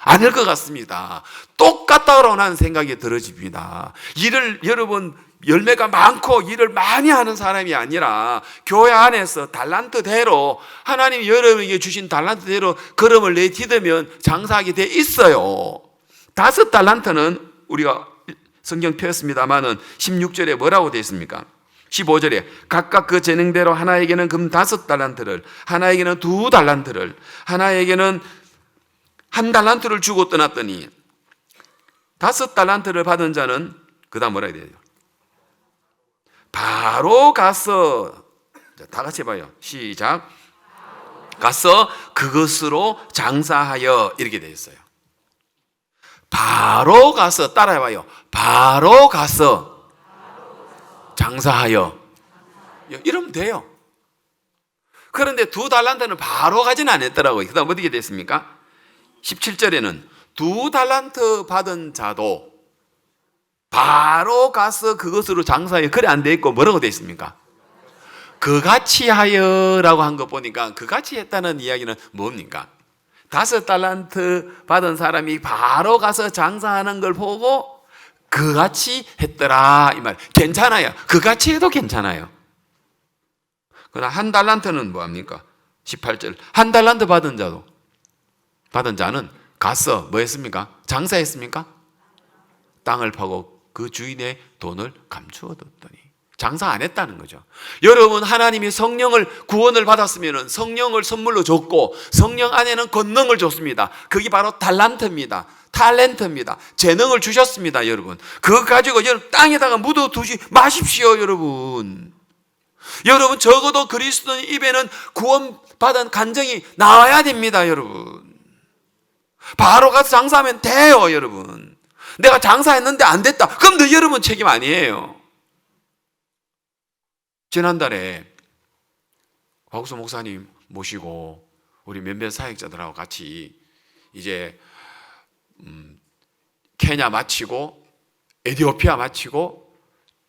아닐 것 같습니다. 똑같다고 하는 생각이 들어집니다. 일을 여러분 열매가 많고 일을 많이 하는 사람이 아니라 교회 안에서 달란트대로 하나님이 여러분에게 주신 달란트대로 걸음을 내디디면 장사하게 돼 있어요. 5달란트는 우리가 성경 펴였습니다만은 16절에 뭐라고 되어 있습니까? 15절에 각각 그 재능대로 하나에게는 금 5달란트를, 하나에게는 2달란트를, 하나에게는 1달란트를 주고 떠났더니 5달란트를 받은 자는 그 다음 뭐라 해야 돼요? 바로 가서, 다 같이 해봐요. 시작. 가서 그것으로 장사하여, 이렇게 되어 있어요. 바로 가서, 따라해봐요. 바로 가서 장사하여. 이러면 돼요. 그런데 2달란트는 바로 가지는 않았더라고요. 그 다음 어떻게 됐습니까? 17절에는 2달란트 받은 자도 바로 가서 그것으로 장사하여. 그래 안 돼 있고 뭐라고 돼 있습니까? 그같이 하여라고 한 거 보니까 그같이 했다는 이야기는 뭡니까? 5달란트 받은 사람이 바로 가서 장사하는 걸 보고 그같이 했더라 이 말. 괜찮아요. 그같이 해도 괜찮아요. 그러나 1달란트는 뭐합니까? 18절 1달란트 받은 자는 가서 뭐 했습니까? 장사했습니까? 땅을 파고 그 주인의 돈을 감추어뒀더니 장사 안 했다는 거죠. 여러분, 하나님이 성령을 구원을 받았으면 성령을 선물로 줬고 성령 안에는 권능을 줬습니다. 그게 바로 탤런트입니다. 재능을 주셨습니다. 여러분, 그거 가지고 여러분 땅에다가 묻어두지 마십시오. 여러분, 적어도 그리스도인 입에는 구원받은 간증이 나와야 됩니다. 여러분, 바로 가서 장사하면 돼요. 여러분, 내가 장사했는데 안 됐다, 그럼 너 여러분 책임 아니에요. 지난달에 박우수 목사님 모시고 우리 몇몇 사역자들하고 같이 이제 케냐 마치고 에티오피아 마치고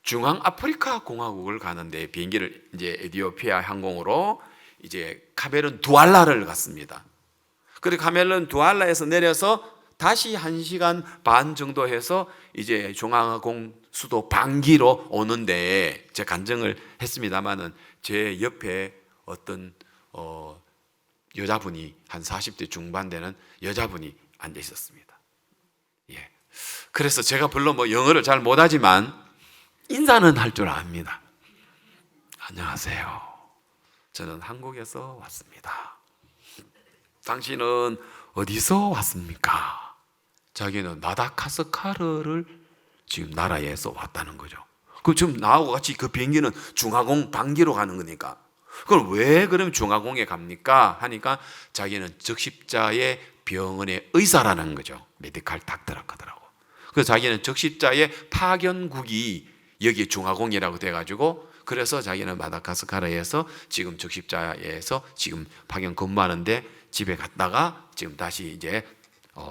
중앙아프리카 공화국을 가는데 비행기를 이제 에티오피아 항공으로 이제 카메룬 두알라를 갔습니다. 그리고 카메룬 두알라에서 내려서 다시 1시간 반 정도 해서 이제 중앙항공 수도 방기로 오는데 제가 간증을 했습니다마는 제 옆에 어떤 여자분이 한 40대 중반 되는 여자분이 앉아 있었습니다. 예. 그래서 제가 물론 영어를 잘 못하지만 인사는 할 줄 압니다. 안녕하세요, 저는 한국에서 왔습니다. 당신은 어디서 왔습니까? 자기는 마다가스카르를 지금 나라에서 왔다는 거죠. 그럼 지금 나하고 같이 그 비행기는 중화공 방기로 가는 거니까, 그럼 왜 그러면 중화공에 갑니까? 하니까 자기는 적십자의 병원의 의사라는 거죠. 메디칼 닥터라고 하더라고. 그래서 자기는 적십자의 파견국이 여기 중화공이라고 돼가지고, 그래서 자기는 마다가스카르에서 지금 적십자에서 지금 파견 근무하는데 집에 갔다가 지금 다시 이제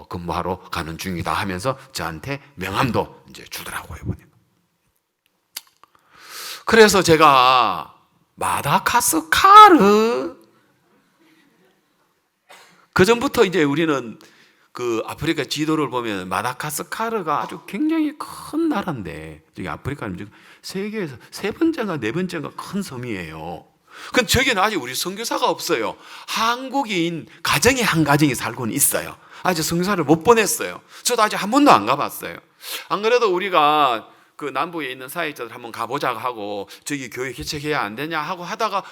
근무하러 가는 중이다 하면서 저한테 명함도 이제 주더라고요. 보니까. 그래서 제가 마다가스카르, 그 전부터 이제 우리는 그 아프리카 지도를 보면 마다가스카르가 아주 굉장히 큰 나라인데, 저기 아프리카는 지금 세계에서 3번째인가 4번째인가 큰 섬이에요. 근데 저기는 아직 우리 선교사가 없어요. 한국인 가정이 한 가정이 살고는 있어요. 아직 선교사를 못 보냈어요. 저도 아직 한 번도 안 가봤어요. 안 그래도 우리가 그 남부에 있는 사역자들 한번 가보자 하고 저기 교회 개척해야 안 되냐 하고 하다가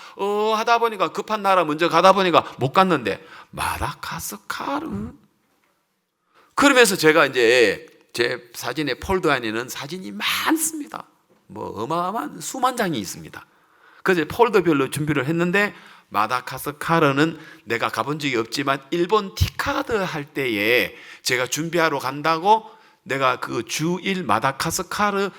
하다 보니까 급한 나라 먼저 가다 보니까 못 갔는데 마다가스카르, 그러면서 제가 이제 제 사진에 폴더 안에는 사진이 많습니다. 어마어마한 수만 장이 있습니다. 그래서 폴더별로 준비를 했는데, 마다가스카르는 내가 가본 적이 없지만 일본 티카드 할 때에 제가 준비하러 간다고 내가 그 주1 마다가스카르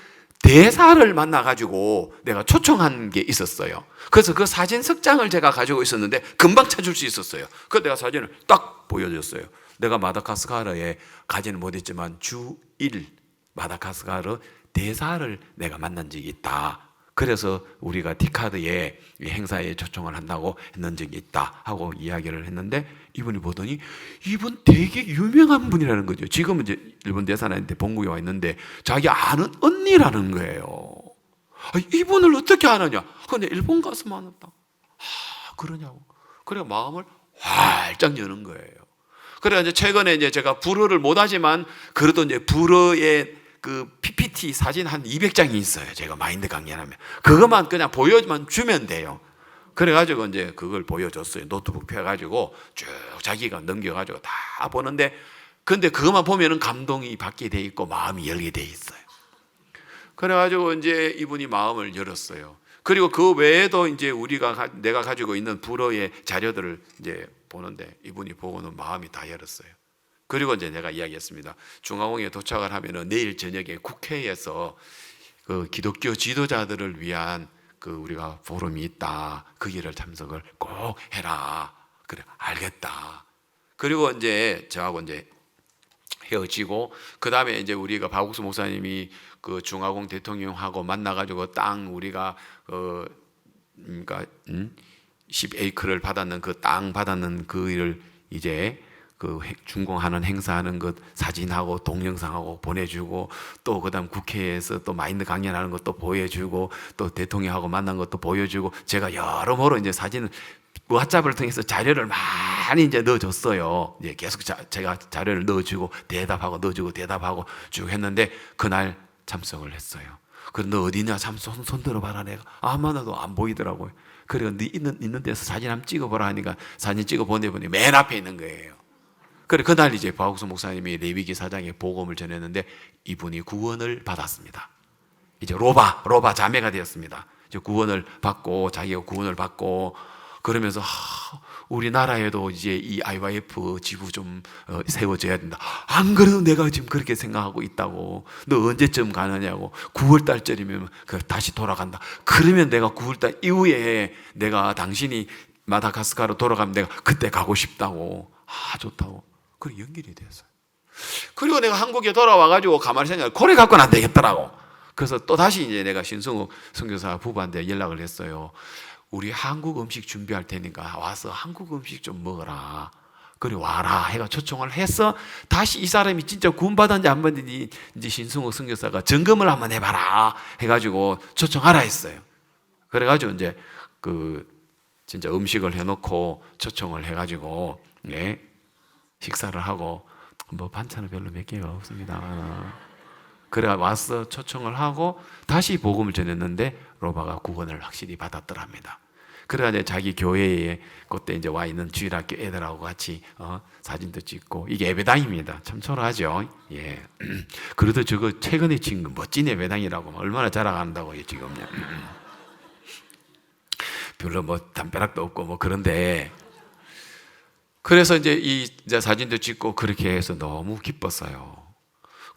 대사를 만나가지고 내가 초청한 게 있었어요. 그래서 그 사진 석 장을 제가 가지고 있었는데 금방 찾을 수 있었어요. 그래서 내가 사진을 딱 보여줬어요. 내가 마다가스카르에 가지는 못했지만 주1 마다가스카르 대사를 내가 만난 적이 있다. 그래서 우리가 티카드에 행사에 초청을 한다고 했는 적이 있다 하고 이야기를 했는데, 이분이 보더니 이분 되게 유명한 분이라는 거죠. 지금은 이제 일본 대사관한테 본국에 와 있는데 자기 아는 언니라는 거예요. 이분을 어떻게 아느냐? 근데 일본 가서 만났다. 그러냐고. 그래 마음을 활짝 여는 거예요. 그래 이제 최근에 이제 제가 불어를 못하지만 그래도 이제 불어의 그 PPT 사진 한 200장이 있어요. 제가 마인드 강연하면 그것만 그냥 보여만 주면 돼요. 그래가지고 이제 그걸 보여줬어요. 노트북 펴가지고 쭉 자기가 넘겨가지고 다 보는데, 근데 그것만 보면은 감동이 받게 돼 있고 마음이 열게 돼 있어요. 그래가지고 이제 이분이 마음을 열었어요. 그리고 그 외에도 이제 내가 가지고 있는 불어의 자료들을 이제 보는데 이분이 보고는 마음이 다 열었어요. 그리고 이제 내가 이야기했습니다. 중앙공에 도착을 하면은 내일 저녁에 국회에서 그 기독교 지도자들을 위한 그 우리가 포럼이 있다. 거기를 참석을 꼭 해라. 그래, 알겠다. 그리고 이제 저하고 이제 헤어지고, 그 다음에 이제 우리가 박욱수 목사님이 그 중화공 대통령하고 만나가지고 땅 우리가 그러니까 10에이크를 받았는 그 땅 받았는 그 일을 이제 그 준공하는 행사하는 것 사진하고 동영상하고 보내주고, 또 그다음 국회에서 또 마인드 강연하는 것도 보여주고, 또 대통령하고 만난 것도 보여주고, 제가 여러모로 이제 사진을 왓츠앱을 통해서 자료를 많이 이제 넣어줬어요. 이제 계속 제가 자료를 넣어주고 대답하고 넣어주고 대답하고 쭉 했는데 그날 참석을 했어요. 그래 너 어디냐? 손 들어봐라. 내가 아마 나도 안 보이더라고요. 그리고 네 있는 데서 사진 한번 찍어보라 하니까 사진 찍어 보내보니 맨 앞에 있는 거예요. 그래 그날 이제 박욱수 목사님이 레위기 4장에 복음을 전했는데 이분이 구원을 받았습니다. 이제 로바 자매가 되었습니다. 이제 구원을 받고 자기가 구원을 받고 그러면서 우리나라에도 이제 이 IYF 지부 좀 세워져야 된다. 안 그래도 내가 지금 그렇게 생각하고 있다고. 너 언제쯤 가느냐고. 9월 달쯤이면 다시 돌아간다. 그러면 내가 9월 달 이후에 내가 당신이 마다가스카르 돌아가면 내가 그때 가고 싶다고. 좋다고. 그래 연결이 됐어요. 그리고 내가 한국에 돌아와가지고 가만히 생각해 고래 갖고는 안 되겠더라고. 그래서 또 다시 이제 내가 신승욱 선교사 부부한테 연락을 했어요. 우리 한국 음식 준비할 테니까 와서 한국 음식 좀 먹어라. 그래 와라 해가 초청을 해서 다시 이 사람이 진짜 구원받았는지 안 받았는지 이제 신승욱 선교사가 점검을 한번 해봐라 해가지고 초청하라 했어요. 그래가지고 이제 진짜 음식을 해놓고 초청을 해가지고 식사를 하고 뭐 반찬은 별로 몇 개가 없습니다. 그래 와서 초청을 하고 다시 복음을 전했는데 로바가 구원을 확실히 받았더랍니다. 그래가지고 자기 교회에 그때 이제 와 있는 주일학교 애들하고 같이 사진도 찍고 이게 예배당입니다. 참 초라하죠. 예. 그래도 저거 최근에 찍은 거 멋진 예배당이라고 얼마나 자랑한다고요 지금요. 별로 뭐 담벼락도 없고 뭐 그런데 그래서 이제 이제 사진도 찍고 그렇게 해서 너무 기뻤어요.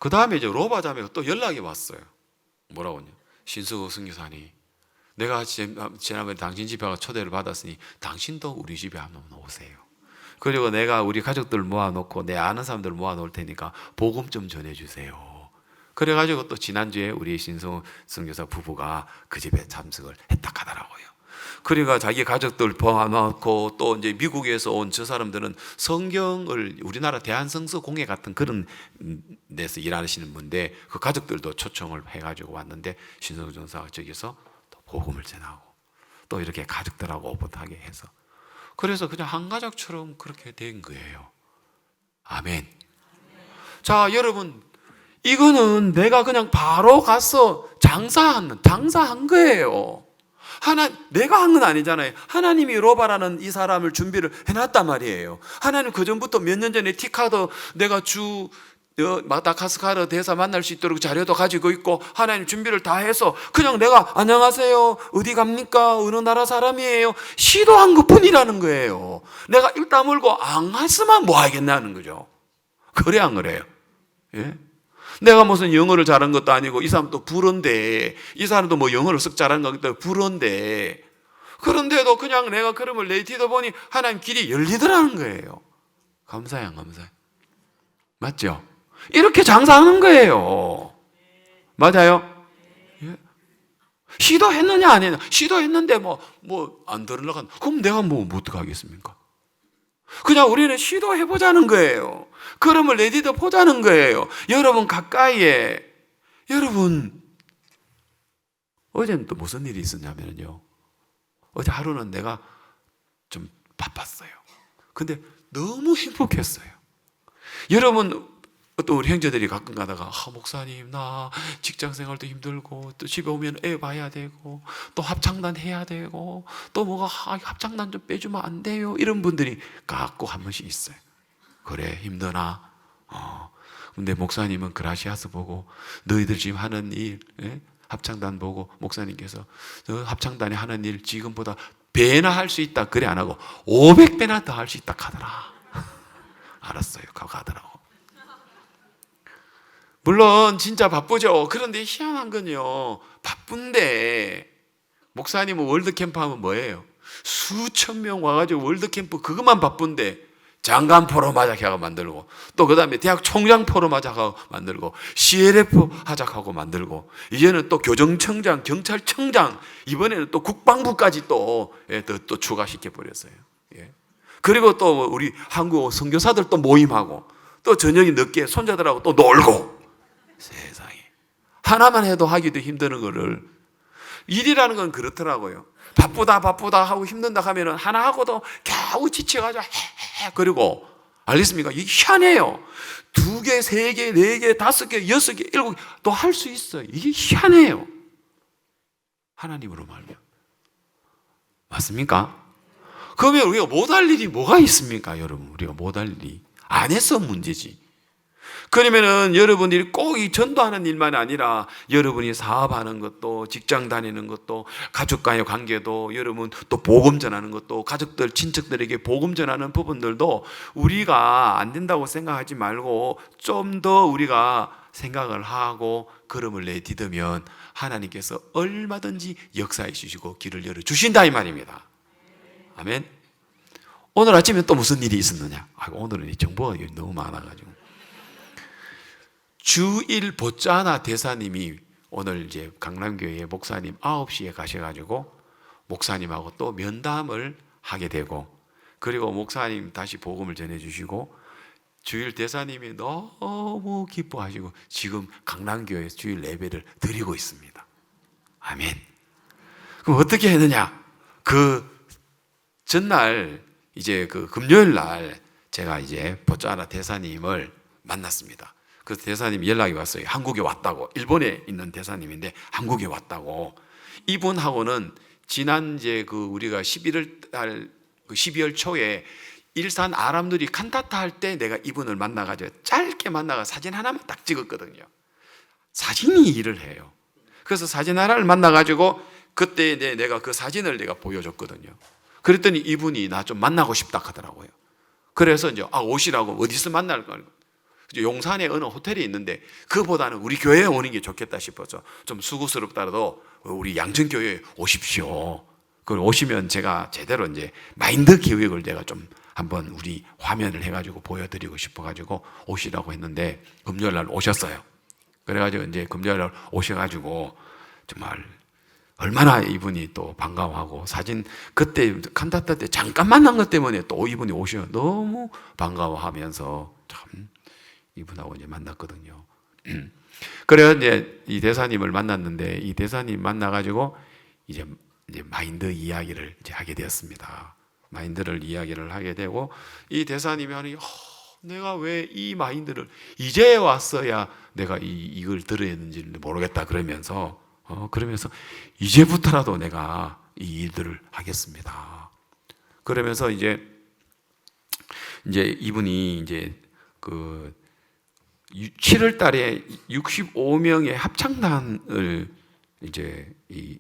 그 다음에 이제 로바 자매가 또 연락이 왔어요. 뭐라고 하냐? 신승욱 선교사님, 내가 지난번에 당신 집에 가 초대를 받았으니 당신도 우리 집에 한번 오세요. 그리고 내가 우리 가족들 모아놓고 내 아는 사람들 모아놓을 테니까 복음 좀 전해주세요. 그래가지고 또 지난주에 우리 신승욱 선교사 부부가 그 집에 참석을 했다 하더라고요. 그러니까 자기 가족들 모아놓고 또 이제 미국에서 온 저 사람들은 성경을 우리나라 대한성서 공회 같은 그런 데서 일하시는 분인데 그 가족들도 초청을 해가지고 왔는데 신성우 전사가 저기서 또 복음을 전하고 또 이렇게 가족들하고 오붓하게 해서 그래서 그냥 한 가족처럼 그렇게 된 거예요. 아멘. 자 여러분 이거는 내가 그냥 바로 가서 장사한 거예요. 내가 한 건 아니잖아요. 하나님이 로바라는 이 사람을 준비를 해놨단 말이에요. 하나님 그 전부터 몇 년 전에 티카도 내가 마다가스카르 대사 만날 수 있도록 자료도 가지고 있고 하나님 준비를 다 해서 그냥 내가 안녕하세요 어디 갑니까 어느 나라 사람이에요 시도한 것 뿐이라는 거예요. 내가 일 다물고 안 했으면 뭐 하겠냐는 거죠. 그래 안 그래요? 예? 내가 무슨 영어를 잘한 것도 아니고 이 사람도 불어인데 이 사람도 뭐 영어를 썩 잘한 것 같다 불어인데 그런데도 그냥 내가 그러면 레이티도 보니 하나님 길이 열리더라는 거예요. 감사해 안 감사해? 맞죠? 이렇게 장사하는 거예요. 맞아요? 예? 시도했느냐 안 했느냐 시도했는데 뭐 안 들어간 그럼 내가 뭐 어떡하겠습니까? 그냥 우리는 시도해보자는 거예요. 그러면 레디도 보자는 거예요. 여러분 가까이에 여러분 어제는 또 무슨 일이 있었냐면요 어제 하루는 내가 좀 바빴어요. 근데 너무 행복했어요. 여러분 또 우리 형제들이 가끔 가다가 목사님 나 직장생활도 힘들고 또 집에 오면 애 봐야 되고 또 합창단 해야 되고 또 뭐가 합창단 좀 빼주면 안 돼요 이런 분들이 가끔 한 번씩 있어요. 그래 힘드나? 근데 목사님은 그라시아스 보고 너희들 지금 하는 일 합창단 보고 목사님께서 합창단이 하는 일 지금보다 배나 할 수 있다 그래 안 하고 500배나 더 할 수 있다 하더라. 알았어요 가더라고. 물론 진짜 바쁘죠. 그런데 희한한 건요 바쁜데 목사님은 월드캠프 하면 뭐예요? 수천 명 와가지고 월드캠프 그것만 바쁜데 장관 포럼 하자하고 만들고 또 그 다음에 대학 총장 포럼 하자하고 만들고 CLF 하자하고 만들고 이제는 또 교정청장 경찰청장 이번에는 또 국방부까지 또 추가시켜 버렸어요. 그리고 또 우리 한국 선교사들 또 모임하고 또 저녁이 늦게 손자들하고 또 놀고 세상에 하나만 해도 하기도 힘드는 거를 일이라는 건 그렇더라고요. 바쁘다 하고 힘든다 하면은 하나 하고도 겨우 지쳐가지고 그리고 알겠습니까? 이게 희한해요. 2개, 3개, 4개, 5개, 6개, 7개 또 할 수 있어요. 이게 희한해요. 하나님으로 말면. 맞습니까? 그러면 우리가 못할 일이 뭐가 있습니까, 여러분? 우리가 못할 일이 안 해서 문제지. 그러면은 여러분들이 꼭 이 전도하는 일만 아니라 여러분이 사업하는 것도, 직장 다니는 것도, 가족과의 관계도, 여러분 또 복음 전하는 것도, 가족들, 친척들에게 복음 전하는 부분들도 우리가 안 된다고 생각하지 말고 좀 더 우리가 생각을 하고 걸음을 내디디면 하나님께서 얼마든지 역사해 주시고 길을 열어 주신다 이 말입니다. 아멘. 오늘 아침에 또 무슨 일이 있었느냐? 오늘은 이 정보가 너무 많아가지고. 주일 보짜나 대사님이 오늘 이제 강남교회 목사님 9시에 가셔가지고 목사님하고 또 면담을 하게 되고, 그리고 목사님 다시 복음을 전해주시고 주일 대사님이 너무 기뻐하시고 지금 강남교회 주일 예배를 드리고 있습니다. 아멘. 그럼 어떻게 했느냐? 그 전날 이제 그 금요일 날 제가 이제 보짜나 대사님을 만났습니다. 그 대사님이 연락이 왔어요. 한국에 왔다고. 일본에 있는 대사님인데 한국에 왔다고. 이분하고는 지난 이제 그 우리가 11월 달 12월 초에 일산 아람누리 칸타타 할 때 내가 이분을 만나가지고 짧게 만나가 사진 하나만 딱 찍었거든요. 사진이 일을 해요. 그래서 사진 하나를 만나가지고 그때 내가 그 사진을 내가 보여줬거든요. 그랬더니 이분이 나 좀 만나고 싶다 하더라고요. 그래서 이제 오시라고 어디서 만날까? 용산에 어느 호텔이 있는데 그보다는 우리 교회에 오는 게 좋겠다 싶어서 좀 수고스럽더라도 우리 양천교회에 오십시오. 그리고 오시면 제가 제대로 이제 마인드 교육을 제가 좀 한번 우리 화면을 해가지고 보여드리고 싶어가지고 오시라고 했는데 금요일 날 오셨어요. 그래가지고 이제 금요일 날 오셔가지고 정말 얼마나 이분이 또 반가워하고 사진 그때 칸타타 때 잠깐 만난 것 때문에 또 이분이 오셔 너무 반가워하면서 참 이분하고 이제 만났거든요. 그래서 이제 이 대사님을 만났는데 이 대사님 만나가지고 이제 마인드 이야기를 이제 하게 되었습니다. 마인드를 이야기를 하게 되고 이 대사님이 하니 내가 왜 이 마인드를 이제 왔어야 내가 이걸 들어야 했는지 모르겠다 그러면서 이제부터라도 내가 이 일들을 하겠습니다. 그러면서 이제 이분이 이제 그 7월 달에 65명의 합창단을 이제 이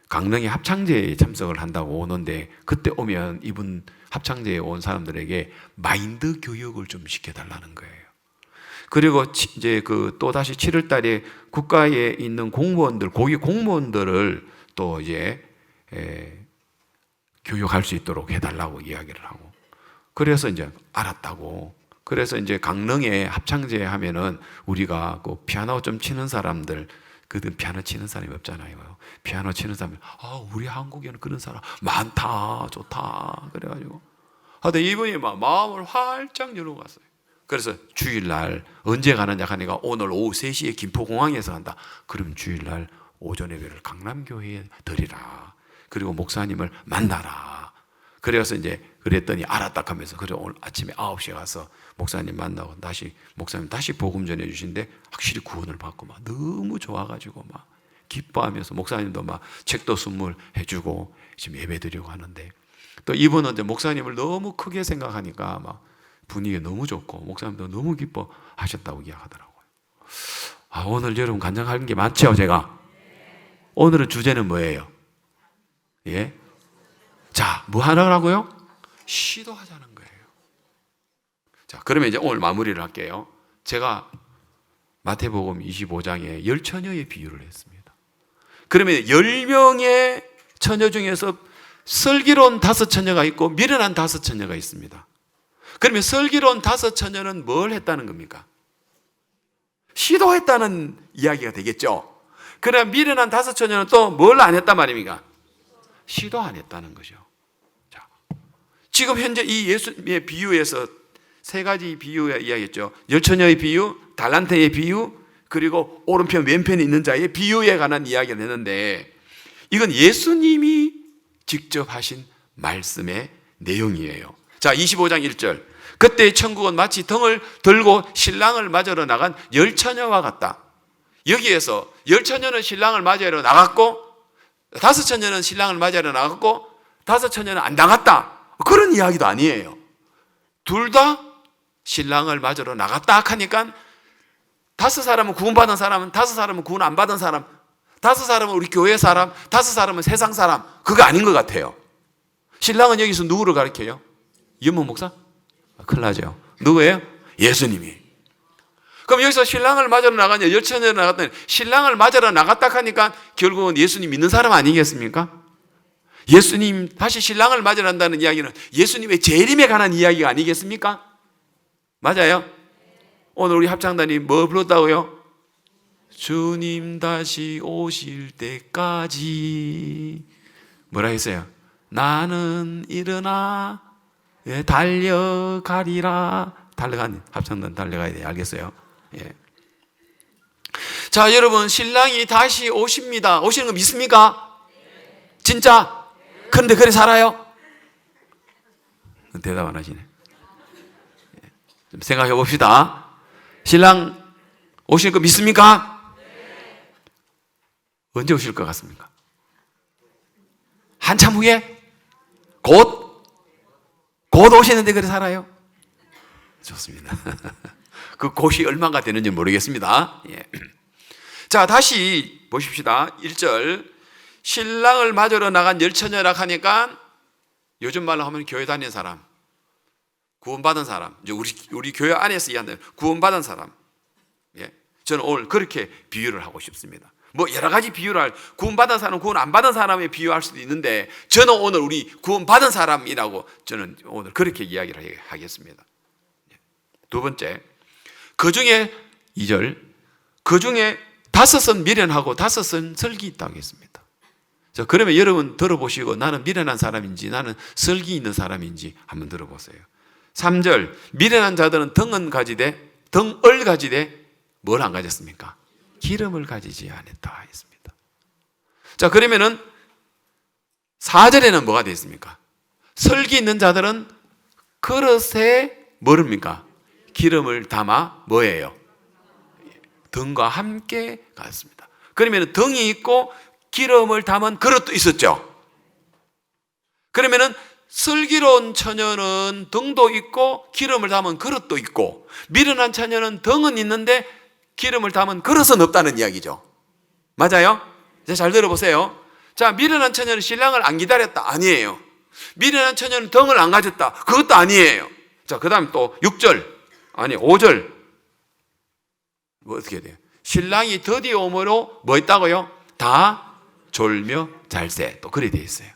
강릉의 합창제에 참석을 한다고 오는데 그때 오면 이분 합창제에 온 사람들에게 마인드 교육을 좀 시켜달라는 거예요. 그리고 이제 그 또 다시 7월 달에 국가에 있는 공무원들, 고위 공무원들을 또 이제 교육할 수 있도록 해달라고 이야기를 하고, 그래서 이제 알았다고. 그래서 이제 강릉에 합창제 하면은 우리가 그 피아노 좀 치는 사람들, 그들 피아노 치는 사람이 없잖아요. 피아노 치는 사람이 우리 한국에는 그런 사람 많다, 좋다. 그래가지고 근데 이분이 막 마음을 활짝 열고 갔어요. 그래서 주일날 언제 가느냐 하니까 오늘 오후 3시에 김포공항에서 한다. 그럼 주일날 오전 예배를 강남교회에 드리라. 그리고 목사님을 만나라. 그래서 이제 그랬더니 알았다 하면서 그래 오늘 아침에 9시에 가서 목사님 만나고 목사님 다시 복음 전해 주신데 확실히 구원을 받고 막 너무 좋아가지고 막 기뻐하면서 목사님도 막 책도 선물해 주고 지금 예배 드리고 하는데, 또 이분은 이제 목사님을 너무 크게 생각하니까 막 분위기가 너무 좋고 목사님도 너무 기뻐하셨다고 이야기하더라고요. 오늘 여러분 간증하는 게 많죠. 제가 오늘은 주제는 뭐예요? 예? 자, 뭐 하라고요? 시도하자는 거예요. 자, 그러면 이제 오늘 마무리를 할게요. 제가 마태복음 25장에 10처녀의 비유를 했습니다. 그러면 10명의 처녀 중에서 슬기로운 5처녀가 있고 미련한 5처녀가 있습니다. 그러면 슬기로운 5처녀는 뭘 했다는 겁니까? 시도했다는 이야기가 되겠죠. 그러나 미련한 5처녀는 또 뭘 안 했단 말입니까? 시도 안 했다는 거죠. 자, 지금 현재 이 예수님의 비유에서 3가지 비유가 이야기했죠. 10처녀의 비유, 달란트의 비유, 그리고 오른편 왼편에 있는 자의 비유에 관한 이야기를 했는데, 이건 예수님이 직접 하신 말씀의 내용이에요. 자, 25장 1절. 그때 천국은 마치 등을 들고 신랑을 맞으러 나간 열 처녀와 같다. 여기에서 열 처녀는 신랑을 맞으러 나갔고 다섯 처녀는 신랑을 맞으러 나갔고 다섯 처녀는 안 나갔다. 그런 이야기도 아니에요. 둘 다 신랑을 맞으러 나갔다 하니까 다섯 사람은 구원받은 사람은 다섯 사람은 구원 안 받은 사람, 다섯 사람은 우리 교회 사람, 다섯 사람은 세상 사람, 그거 아닌 것 같아요. 신랑은 여기서 누구를 가리켜요? 이은모 목사? 큰일 나죠. 누구예요? 예수님이. 그럼 여기서 신랑을 맞으러 나가냐, 열처녀를 나갔더니 신랑을 맞으러 나갔다 하니까 결국은 예수님 믿는 사람 아니겠습니까? 예수님 다시 신랑을 맞으러 한다는 이야기는 예수님의 재림에 관한 이야기가 아니겠습니까? 맞아요? 오늘 우리 합창단이 뭐 불렀다고요? 주님 다시 오실 때까지 뭐라 했어요? 나는 일어나 달려가리라. 합창단 달려가야 돼요. 알겠어요? 예. 자, 여러분, 신랑이 다시 오십니다. 오시는 거 믿습니까? 진짜? 그런데 그래 살아요? 대답 안 하시네. 좀 생각해 봅시다. 신랑 오실 거 믿습니까? 언제 오실 것 같습니까? 한참 후에? 곧 오시는데 그래 살아요? 좋습니다. 그 곧이 얼마가 되는지 모르겠습니다. 예. 자, 다시 보십시다. 1절. 신랑을 맞으러 나간 열처녀라 하니까 요즘 말로 하면 교회 다니는 사람, 구원받은 사람, 이제 우리 교회 안에서 이해하는 구원받은 사람. 예. 저는 오늘 그렇게 비유를 하고 싶습니다. 뭐 여러 가지 비유를 구원받은 사람, 구원 안 받은 사람에 비유할 수도 있는데 저는 오늘 우리 구원받은 사람이라고 저는 오늘 그렇게 이야기를 하겠습니다. 두 번째, 그 중에 2절, 그 중에 다섯은 미련하고 다섯은 설기 있다고 했습니다. 자, 그러면 여러분 들어보시고 나는 미련한 사람인지 나는 설기 있는 사람인지 한번 들어보세요. 3절, 미련한 자들은 등을 가지되 뭘 안 가졌습니까? 기름을 가지지 않았다 했습니다. 자, 그러면은 4절에는 뭐가 되어 있습니까? 설기 있는 자들은 그릇에 뭐랍니까? 기름을 담아 뭐예요? 등과 함께 갔습니다. 그러면 등이 있고 기름을 담은 그릇도 있었죠. 그러면은 슬기로운 처녀는 등도 있고 기름을 담은 그릇도 있고 미련한 처녀는 등은 있는데 기름을 담은 그릇은 없다는 이야기죠. 맞아요? 이제 잘 들어보세요. 자, 미련한 처녀는 신랑을 안 기다렸다. 아니에요. 미련한 처녀는 등을 안 가졌다. 그것도 아니에요. 자, 그 다음 또 5절. 뭐 어떻게 돼요? 신랑이 드디어 오므로 뭐 있다고요? 다 졸며 잘세. 또 그래 돼 있어요.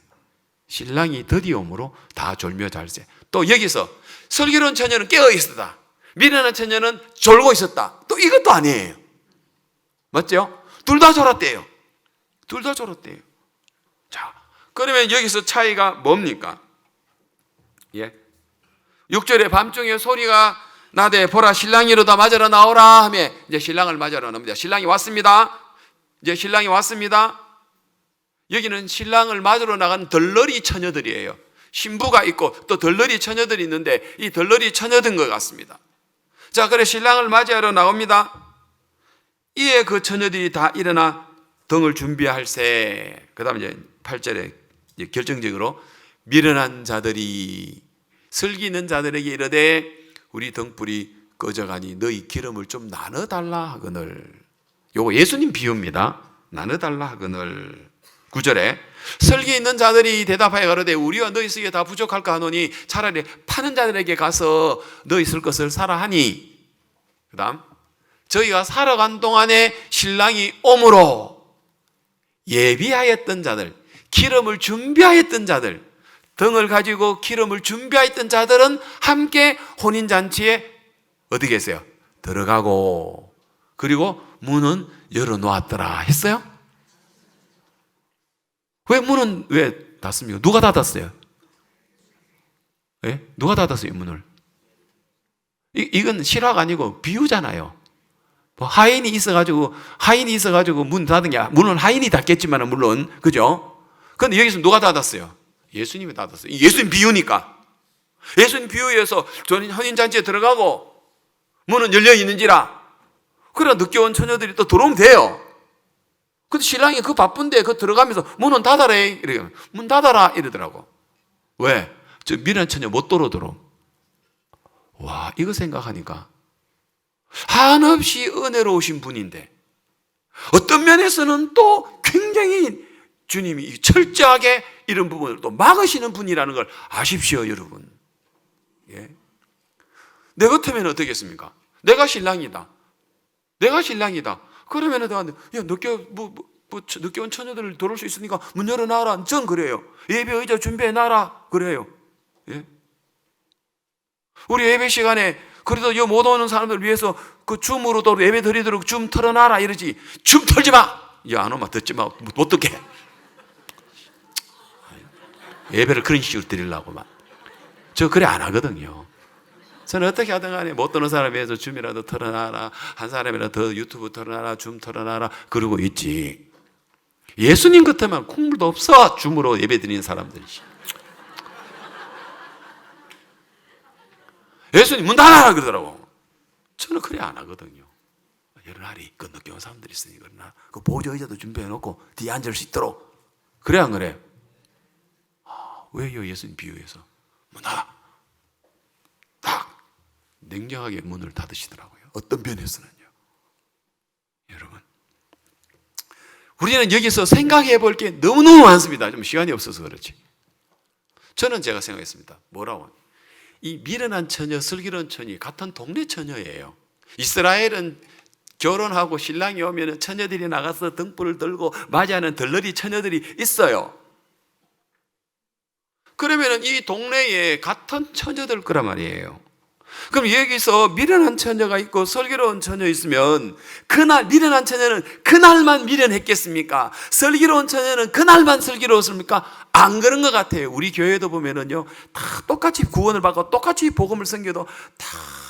신랑이 드디어 오므로 다 졸며 잘세. 또 여기서 슬기로운 처녀는 깨어 있었다. 미련한 처녀는 졸고 있었다. 또 이것도 아니에요. 맞죠? 둘 다 졸았대요. 둘 다 졸았대요. 자, 그러면 여기서 차이가 뭡니까? 예. 6절에 밤중에 소리가 나되 보라 신랑이 이르다 맞으러 나오라 하며 이제 신랑을 맞으러 나옵니다. 신랑이 왔습니다. 이제 신랑이 왔습니다. 여기는 신랑을 맞으러 나간 덜러리 처녀들이에요. 신부가 있고 또 덜러리 처녀들이 있는데 이 덜러리 처녀들인 것 같습니다. 자, 그래 신랑을 맞이하러 나옵니다. 이에 그 처녀들이 다 일어나 등을 준비할세. 그 다음에 이제 8절에 이제 결정적으로 미련한 자들이 슬기 있는 자들에게 이르되 우리 등불이 꺼져가니 너희 기름을 좀 나눠달라 하거늘. 요거 예수님 비유입니다. 나눠달라 하거늘. 9절에 설기 있는 자들이 대답하여 가로되 우리와 너희 쓰기에 다 부족할까 하노니 차라리 파는 자들에게 가서 너희 쓸 것을 사라 하니. 그 다음 저희가 살아간 동안에 신랑이 오므로 예비하였던 자들, 기름을 준비하였던 자들, 등을 가지고 기름을 준비하였던 자들은 함께 혼인잔치에 어디 계세요? 들어가고 그리고 문은 열어놓았더라 했어요? 왜 문은 왜 닫습니까? 누가 닫았어요? 예? 누가 닫았어요, 문을? 이건 실화가 아니고 비유잖아요. 뭐 하인이 있어가지고 문 닫은 게, 물론 하인이 닫겠지만, 물론, 그죠? 근데 여기서 누가 닫았어요? 예수님이 닫았어요. 예수님 비유니까. 예수님 비유에서 저는 혼인잔치에 들어가고 문은 열려 있는지라. 그래 늦게 온 처녀들이 또 들어오면 돼요. 근데 신랑이 그 바쁜데 그 들어가면서 문은 닫아라. 이래. 문 닫아라. 이러더라고. 왜? 저 미련한 처녀 못 들어오도록. 와, 이거 생각하니까 한없이 은혜로우신 분인데 어떤 면에서는 또 굉장히 주님이 철저하게 이런 부분을 또 막으시는 분이라는 걸 아십시오, 여러분. 예. 내 같으면 어떻겠습니까? 내가 신랑이다. 그러면 내가, 야, 늦게 온 처녀들 들어올 수 있으니까 문 열어놔라. 전 그래요. 예배 의자 준비해놔라. 그래요. 예. 우리 예배 시간에 그래도 못 오는 사람들 위해서 그 줌으로도 예배 드리도록 줌 털어놔라. 이러지. 줌 털지 마! 야, 안 오면 듣지 마. 못 듣게. 예배를 그런 식으로 드리려고만. 저 그래 안 하거든요. 저는 어떻게 하든 간에 못 듣는 사람에 대해서 줌이라도 털어놔라. 한 사람이라도 더 유튜브 털어놔라. 줌 털어놔라. 그러고 있지. 예수님 같으면 콩물도 없어. 줌으로 예배 드리는 사람들이. 예수님 문 닫아라 그러더라고. 저는 그래 안 하거든요. 여러 날이 그 늦게 온 사람들이 있으니 그러나 그 보조 의자도 준비해놓고 뒤에 앉을 수 있도록. 그래 안 그래? 왜요? 예수님 비유에서 문 닫아. 딱 냉정하게 문을 닫으시더라고요. 어떤 면에서는요. 여러분, 우리는 여기서 생각해 볼 게 너무너무 많습니다. 좀 시간이 없어서 그렇지. 저는 제가 생각했습니다. 뭐라고? 이 미련한 처녀, 슬기로운 처녀 같은 동네 처녀예요. 이스라엘은 결혼하고 신랑이 오면 처녀들이 나가서 등불을 들고 맞이하는 들러리 처녀들이 있어요. 그러면 이 동네에 같은 처녀들 거란 말이에요. 그럼 여기서 미련한 처녀가 있고 슬기로운 처녀 있으면 그날 미련한 처녀는 그날만 미련했겠습니까? 슬기로운 처녀는 그날만 슬기로웠습니까? 안 그런 것 같아요. 우리 교회도 보면은요, 다 똑같이 구원을 받고 똑같이 복음을 섬겨도 다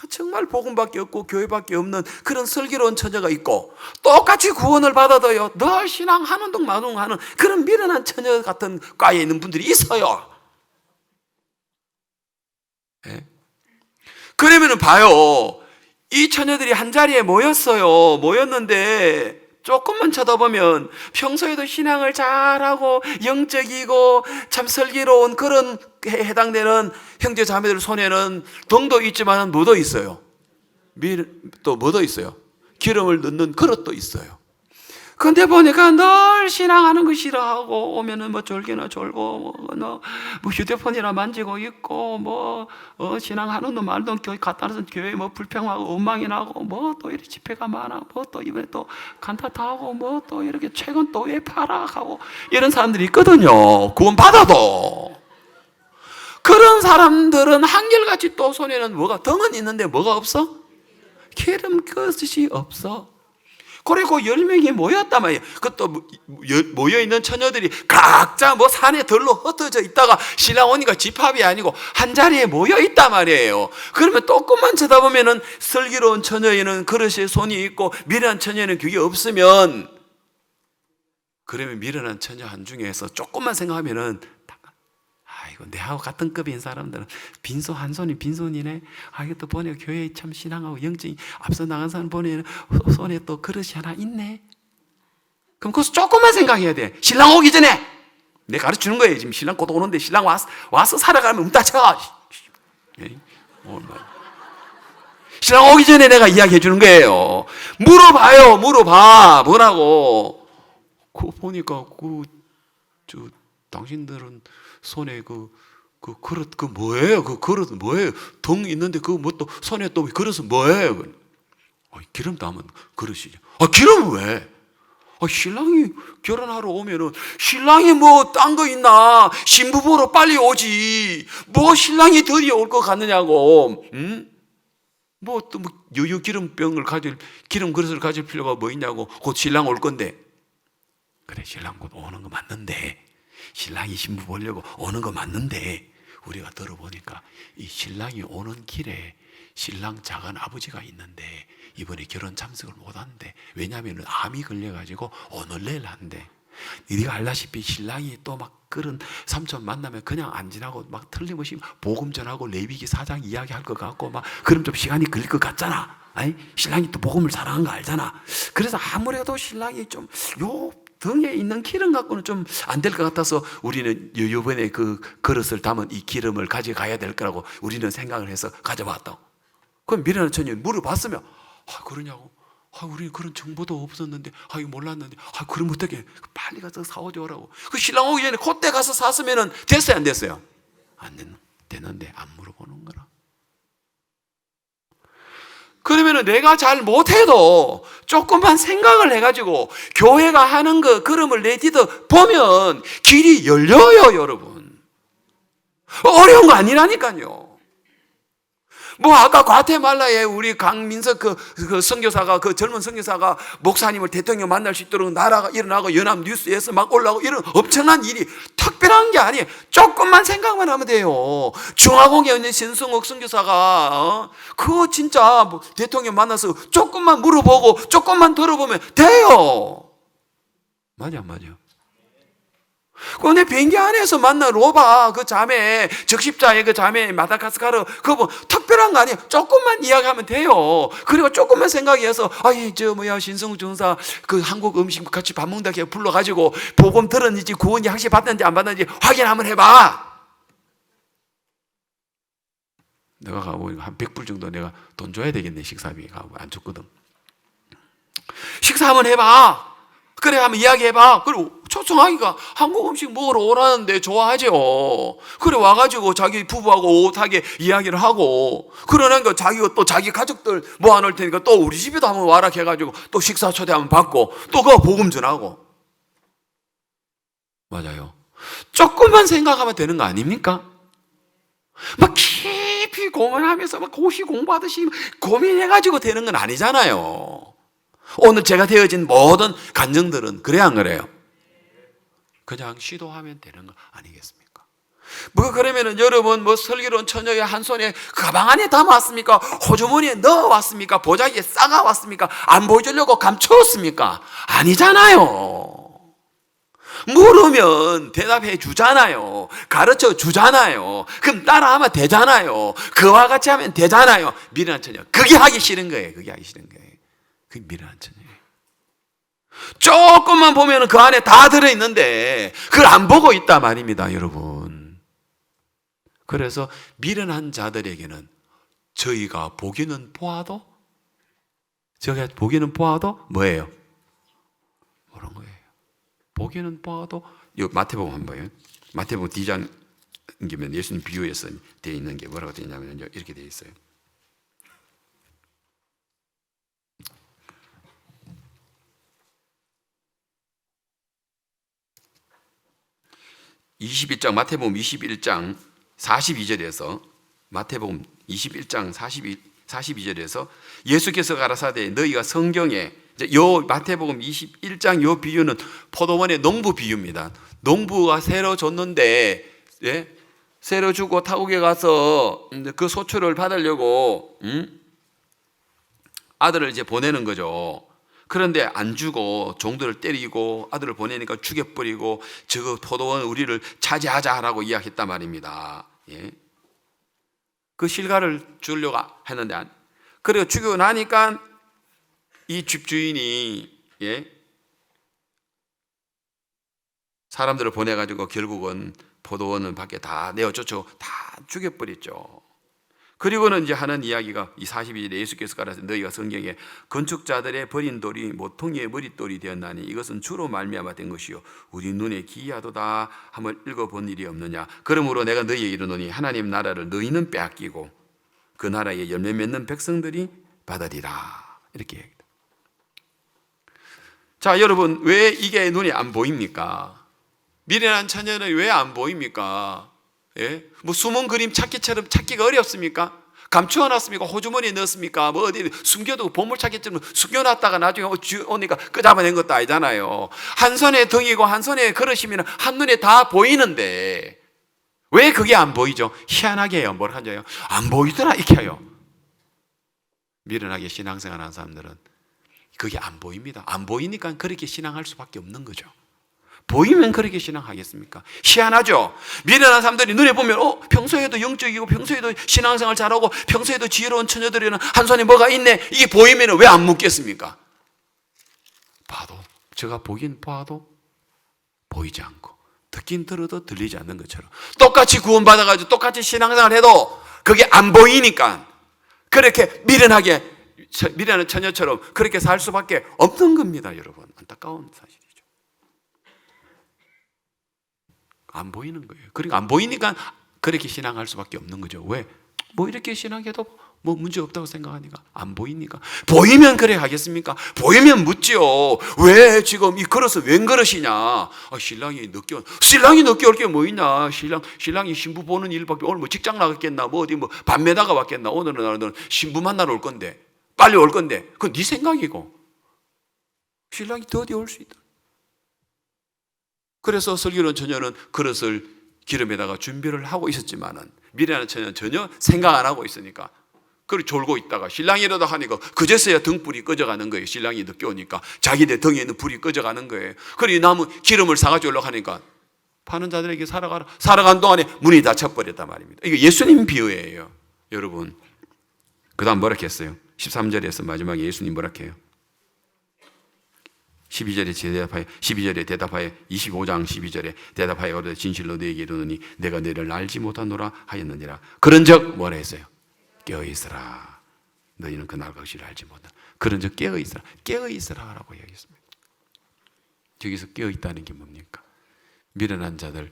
정말 복음밖에 없고 교회밖에 없는 그런 슬기로운 처녀가 있고, 똑같이 구원을 받아도요 늘 신앙 하는 둥 마둥 하는 그런 미련한 처녀 같은 과에 있는 분들이 있어요. 네? 그러면 봐요. 이 처녀들이 한 자리에 모였어요. 모였는데 조금만 쳐다보면 평소에도 신앙을 잘하고 영적이고 참 슬기로운 그런 해당되는 형제 자매들 손에는 등도 있지만 뭐도 있어요. 또 뭐도 있어요. 기름을 넣는 그릇도 있어요. 근데 보니까 늘 신앙하는 거 싫어하고 오면은 뭐 졸기나 졸고 뭐 휴대폰이나 만지고 있고 신앙하는 놈 말도 교회 갔다 와서 교회 뭐 불평하고 원망이 나고 뭐 또 이렇게 집회가 많아 뭐 또 이번에 또 간타타하고 뭐 또 이렇게 최근 또 왜 팔아 하고 이런 사람들이 있거든요. 구원 받아도. 그런 사람들은 한결같이 또 손에는 뭐가 등은 있는데 뭐가 없어? 기름 그릇이 없어. 그리고 10명이 모였단 말이에요. 그것도 모여있는 처녀들이 각자 뭐 산에 들로 흩어져 있다가 신랑 오니까 집합이 아니고 한 자리에 모여있단 말이에요. 그러면 조금만 쳐다보면은 슬기로운 처녀에는 그릇에 손이 있고 미련한 처녀에는 그게 없으면, 그러면 미련한 처녀 한 중에서 조금만 생각하면은 이거 내하고 같은 급인 사람들은 빈손 한 손이 빈손이네. 이것도 보니 교회에 참 신앙하고 영적이 앞서 나간 사람 보니 손에 또 그릇이 하나 있네. 그럼 그것을 조금만 생각해야 돼. 신랑 오기 전에 내가 가르치는 거예요. 지금 신랑 곧 오는데 신랑 와서 살아가면 um다쳐. 신랑 오기 전에 내가 이야기해 주는 거예요. 물어봐요. 물어봐. 뭐라고. 그거 보니까 당신들은 손에 그 그릇 뭐예요? 그 그릇은 뭐예요? 등 있는데 뭐 또 손에 또 그릇은 뭐예요? 기름 담은 그릇이죠. 기름은 왜? 신랑이 결혼하러 오면은 신랑이 뭐 딴 거 있나? 신부 보러 빨리 오지. 뭐 신랑이 드디어 올 것 같느냐고. 뭐 또 유유 기름 그릇을 가질 필요가 뭐 있냐고. 곧 신랑 올 건데. 그래, 신랑 곧 오는 거 맞는데. 신랑이 신부 보려고 오는 거 맞는데, 우리가 들어보니까 이 신랑이 오는 길에 신랑 작은 아버지가 있는데 이번에 결혼 참석을 못한대. 왜냐하면 암이 걸려가지고 오늘 내일 한대. 네가 알다시피 신랑이 또 막 그런 삼촌 만나면 그냥 안 지나고 막 틀림없이 복음 전하고 레위기 4장 이야기할 것 같고 막 그럼 좀 시간이 걸릴 것 같잖아. 아니 신랑이 또 복음을 사랑한 거 알잖아. 그래서 아무래도 신랑이 좀 요 등에 있는 기름 갖고는 좀 안 될 것 같아서 우리는 이번에 그 그릇을 담은 이 기름을 가져가야 될 거라고 우리는 생각을 해서 가져왔다고. 그럼 미련한 처녀는 물어봤으면 그러냐고. 우리 그런 정보도 없었는데, 이거 몰랐는데, 그럼 어떻게? 빨리 가서 사오죠라고. 그 신랑 오기 전에 그때 가서 샀으면은 됐어요, 안 됐어요? 안 되는데 안 물어보는 거라. 그러면은 내가 잘 못해도 조금만 생각을 해가지고 교회가 하는 거 걸음을 내디뎌 보면 길이 열려요, 여러분. 어려운 거 아니라니까요. 뭐 아까 과테말라에 우리 강민석 그 선교사가 그 젊은 선교사가 목사님을 대통령 만날 수 있도록 나라가 일어나고 연합 뉴스에서 막 올라오고 이런 엄청난 일이 특별한 게 아니에요. 조금만 생각만 하면 돼요. 중화공에 있는 신승옥 선교사가 그거 진짜 뭐 대통령 만나서 조금만 물어보고 조금만 들어보면 돼요. 맞아. 근데 비행기 안에서 만난 로바 그 자매 적십자의 그 자매 마다가스카르 그거 뭐 특별한 거 아니에요. 조금만 이야기하면 돼요. 그리고 조금만 생각해서 신성우 전사 그 한국 음식 같이 밥 먹는다 해 불러가지고 복음 들었는지 구원이 확실히 받는지 안 받는지 확인 한번 해봐. 내가 가고 한 100불 정도 내가 돈 줘야 되겠네. 식사비 가고 안 줬거든. 식사 한번 해봐. 그래 한번 이야기해봐. 그리고 초청하기가 한국 음식 먹으러 오라는데 좋아하죠. 그래 와가지고 자기 부부하고 오붓하게 이야기를 하고 그러니까 자기가 또 자기 가족들 모아놓을 테니까 또 우리 집에도 한번 와라 해가지고 또 식사 초대 한번 받고 또 그거 복음 전하고. 맞아요. 조금만 생각하면 되는 거 아닙니까? 막 깊이 고민하면서 막 고시 공부하듯이 고민해가지고 되는 건 아니잖아요. 오늘 제가 되어진 모든 간증들은 그래야 안 그래요? 그냥 시도하면 되는 거 아니겠습니까? 그러면은 여러분 슬기로운 처녀의 한 손에 가방 안에 담아왔습니까? 호주머니에 넣어왔습니까? 보자기에 싸가왔습니까? 안 보여주려고 감추었습니까? 아니잖아요. 물으면 대답해 주잖아요. 가르쳐 주잖아요. 그럼 따라하면 되잖아요. 그와 같이 하면 되잖아요. 미련한 처녀 그게 하기 싫은 거예요. 그게 미련한 처녀예요. 조금만 보면 그 안에 다 들어있는데 그걸 안 보고 있다 말입니다, 여러분. 그래서 미련한 자들에게는 저희가 보기는 보아도 뭐예요? 그런 거예요. 보기는 보아도 마태복음 한번 봐요. 마태복음 D장이면 예수님 비유해서 되어 있는 게 뭐라고 되어 있냐면 이렇게 되어 있어요. 21장 마태복음 21장 42절에서 마태복음 21장 42절에서 예수께서 가라사대 너희가 성경에 요 마태복음 21장 요 비유는 포도원의 농부 비유입니다. 농부가 새로 줬는데 새로 주고 타국에 가서 그 소출을 받으려고 아들을 이제 보내는 거죠. 그런데 안 주고 종들을 때리고 아들을 보내니까 죽여버리고 저거 포도원 우리를 차지하자라고 이야기했단 말입니다. 그 실과를 주려고 했는데 그리고 죽이고 나니까 이 집주인이 사람들을 보내가지고 결국은 포도원을 밖에 다 내어쫓고 다 죽여버렸죠. 그리고는 이제 하는 이야기가 이 42절에 예수께서 가라사 너희가 성경에 건축자들의 버린 돌이 모퉁이의 머릿돌이 되었나니 이것은 주로 말미암아 된 것이요 우리 눈에 기이하도다 한번 읽어본 일이 없느냐. 그러므로 내가 너희에게 이르노니 하나님 나라를 너희는 빼앗기고 그 나라에 열매 맺는 백성들이 받으리라. 이렇게 얘기합니다. 자, 여러분 왜 이게 눈에 안 보입니까? 미련한 처녀는 왜 안 보입니까? 뭐 숨은 그림 찾기처럼 찾기가 어렵습니까? 감추어놨습니까? 호주머니에 넣었습니까? 뭐 어디 숨겨도 보물찾기처럼 숨겨놨다가 나중에 오니까 끄잡아낸 것도 아니잖아요. 한 손에 등이고 한 손에 그릇이면 한눈에 다 보이는데 왜 그게 안 보이죠? 희한하게 해요. 뭘 하냐요? 안 보이더라 이렇게 해요. 미련하게 신앙생활 하는 사람들은 그게 안 보입니다. 안 보이니까 그렇게 신앙할 수밖에 없는 거죠. 보이면 그렇게 신앙하겠습니까? 희한하죠. 미련한 사람들이 눈에 보면 평소에도 영적이고 평소에도 신앙생활 잘하고 평소에도 지혜로운 처녀들에는 한 손에 뭐가 있네, 이게 보이면 왜 안 묻겠습니까? 봐도, 제가 보긴 봐도 보이지 않고 듣긴 들어도 들리지 않는 것처럼 똑같이 구원받아가지고 똑같이 신앙생활 해도 그게 안 보이니까 그렇게 미련한 처녀처럼 그렇게 살 수밖에 없는 겁니다. 여러분, 안타까운 사실이죠. 안 보이는 거예요. 그러니까 안 보이니까 그렇게 신앙할 수밖에 없는 거죠. 왜? 뭐 이렇게 신앙해도 뭐 문제 없다고 생각하니까, 안 보이니까. 보이면 그래 하겠습니까? 보이면 묻지요. 왜 지금 이 그릇은 웬 그릇이냐? 신랑이 늦게 올 게 뭐 있냐? 신랑이 신부 보는 일밖에, 오늘 뭐 직장 나갔겠나? 뭐 어디 뭐 밤매다가 왔겠나? 오늘은 신부 만나러 올 건데, 빨리 올 건데, 그건 네 생각이고, 신랑이 더디 올 수 있다. 그래서 슬기로운 처녀는 그릇을 기름에다가 준비를 하고 있었지만은 미련한 처녀는 전혀 생각 안 하고 있으니까 그걸 졸고 있다가 신랑이 이러다 하니까 그제서야 등불이 꺼져가는 거예요. 신랑이 늦게 오니까 자기네 등에 있는 불이 꺼져가는 거예요. 그리고 남은 기름을 사가지고 오려고 하니까 파는 자들에게 살아간 동안에 문이 닫혀버렸단 말입니다. 이거 예수님 비유예요, 여러분. 그 다음 뭐라 했어요? 13절에서 마지막에 예수님 뭐라 해요? 12절에 대답하여 25장 12절에 대답하여 어르되 진실로 너에게 이르노니 내가 너를 알지 못하노라 하였느니라. 그런즉 뭐라 했어요? 깨어있으라. 너희는 그날 것을 알지 못한다. 그런즉 깨어있으라. 깨어있으라라고 이야기했습니다. 여기서 깨어있다는 게 뭡니까? 미련한 자들,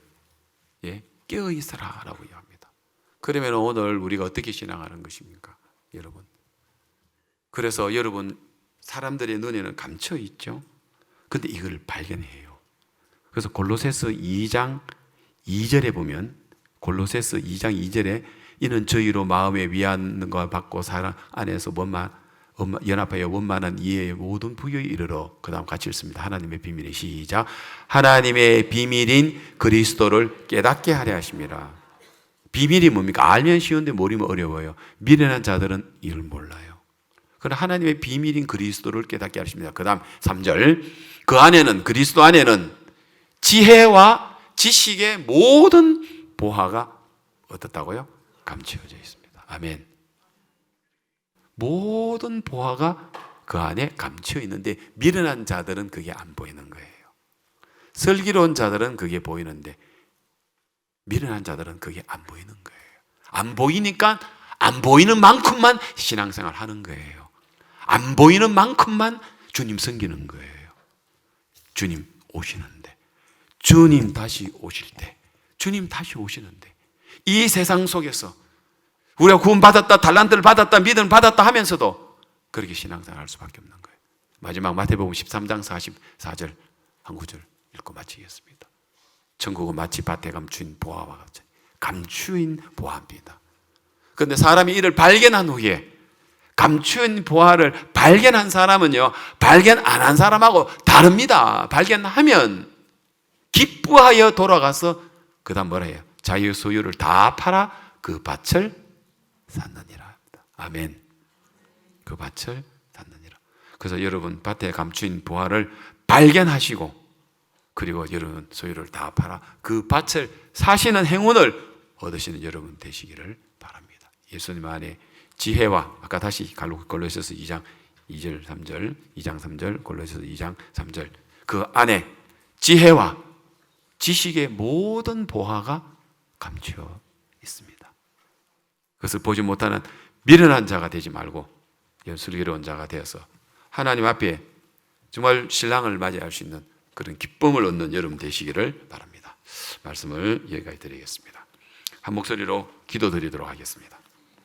깨어있으라라고 이야기합니다. 그러면 오늘 우리가 어떻게 신앙하는 것입니까, 여러분? 그래서 여러분, 사람들의 눈에는 감춰 있죠. 근데 이걸 발견해요. 그래서 골로새서 2장 2절에 보면, 골로새서 2장 2절에 이는 저희로 마음의 위안과 받고 사랑 안에서 연합하여 원만한 이해의 모든 부여에 이르러, 그 다음 같이 읽습니다. 하나님의 비밀의 시작. 하나님의 비밀인 그리스도를 깨닫게 하려 하심이라. 비밀이 뭡니까? 알면 쉬운데 모르면 어려워요. 미련한 자들은 이를 몰라요. 그러나 하나님의 비밀인 그리스도를 깨닫게 하십니다. 그 다음 3절. 그 안에는, 그리스도 안에는 지혜와 지식의 모든 보화가 어떻다고요? 감추어져 있습니다. 아멘. 모든 보화가 그 안에 감추어 있는데 미련한 자들은 그게 안 보이는 거예요. 슬기로운 자들은 그게 보이는데 미련한 자들은 그게 안 보이는 거예요. 안 보이니까 안 보이는 만큼만 신앙생활 하는 거예요. 안 보이는 만큼만 주님 섬기는 거예요. 주님 오시는데, 주님 다시 오실 때, 주님 다시 오시는데, 이 세상 속에서 우리가 구원받았다, 달란트를 받았다, 믿음을 받았다 하면서도 그렇게 신앙생활 할 수밖에 없는 거예요. 마지막 마태복음 13장 44절 한 구절 읽고 마치겠습니다. 천국은 마치 밭에 감추인 보화와 같이 감추인 보화입니다. 그런데 사람이 이를 발견한 후에, 감추인 보화를 발견한 사람은요, 발견 안 한 사람하고 다릅니다. 발견하면 기뻐하여 돌아가서 그 다음 뭐라 해요? 자유 소유를 다 팔아 그 밭을 샀느니라. 아멘. 그 밭을 샀느니라. 그래서 여러분, 밭에 감추인 보화를 발견하시고, 그리고 여러분 소유를 다 팔아 그 밭을 사시는 행운을 얻으시는 여러분 되시기를 바랍니다. 예수님 안에 지혜와, 아까 다시 골로새서 2장 2절 3절 2장 3절 골로새서 2장 3절, 그 안에 지혜와 지식의 모든 보화가 감추어 있습니다. 그것을 보지 못하는 미련한 자가 되지 말고 슬기로운 자가 되어서 하나님 앞에 정말 신랑을 맞이할 수 있는 그런 기쁨을 얻는 여러분 되시기를 바랍니다. 말씀을 여기까지 드리겠습니다. 한 목소리로 기도드리도록 하겠습니다.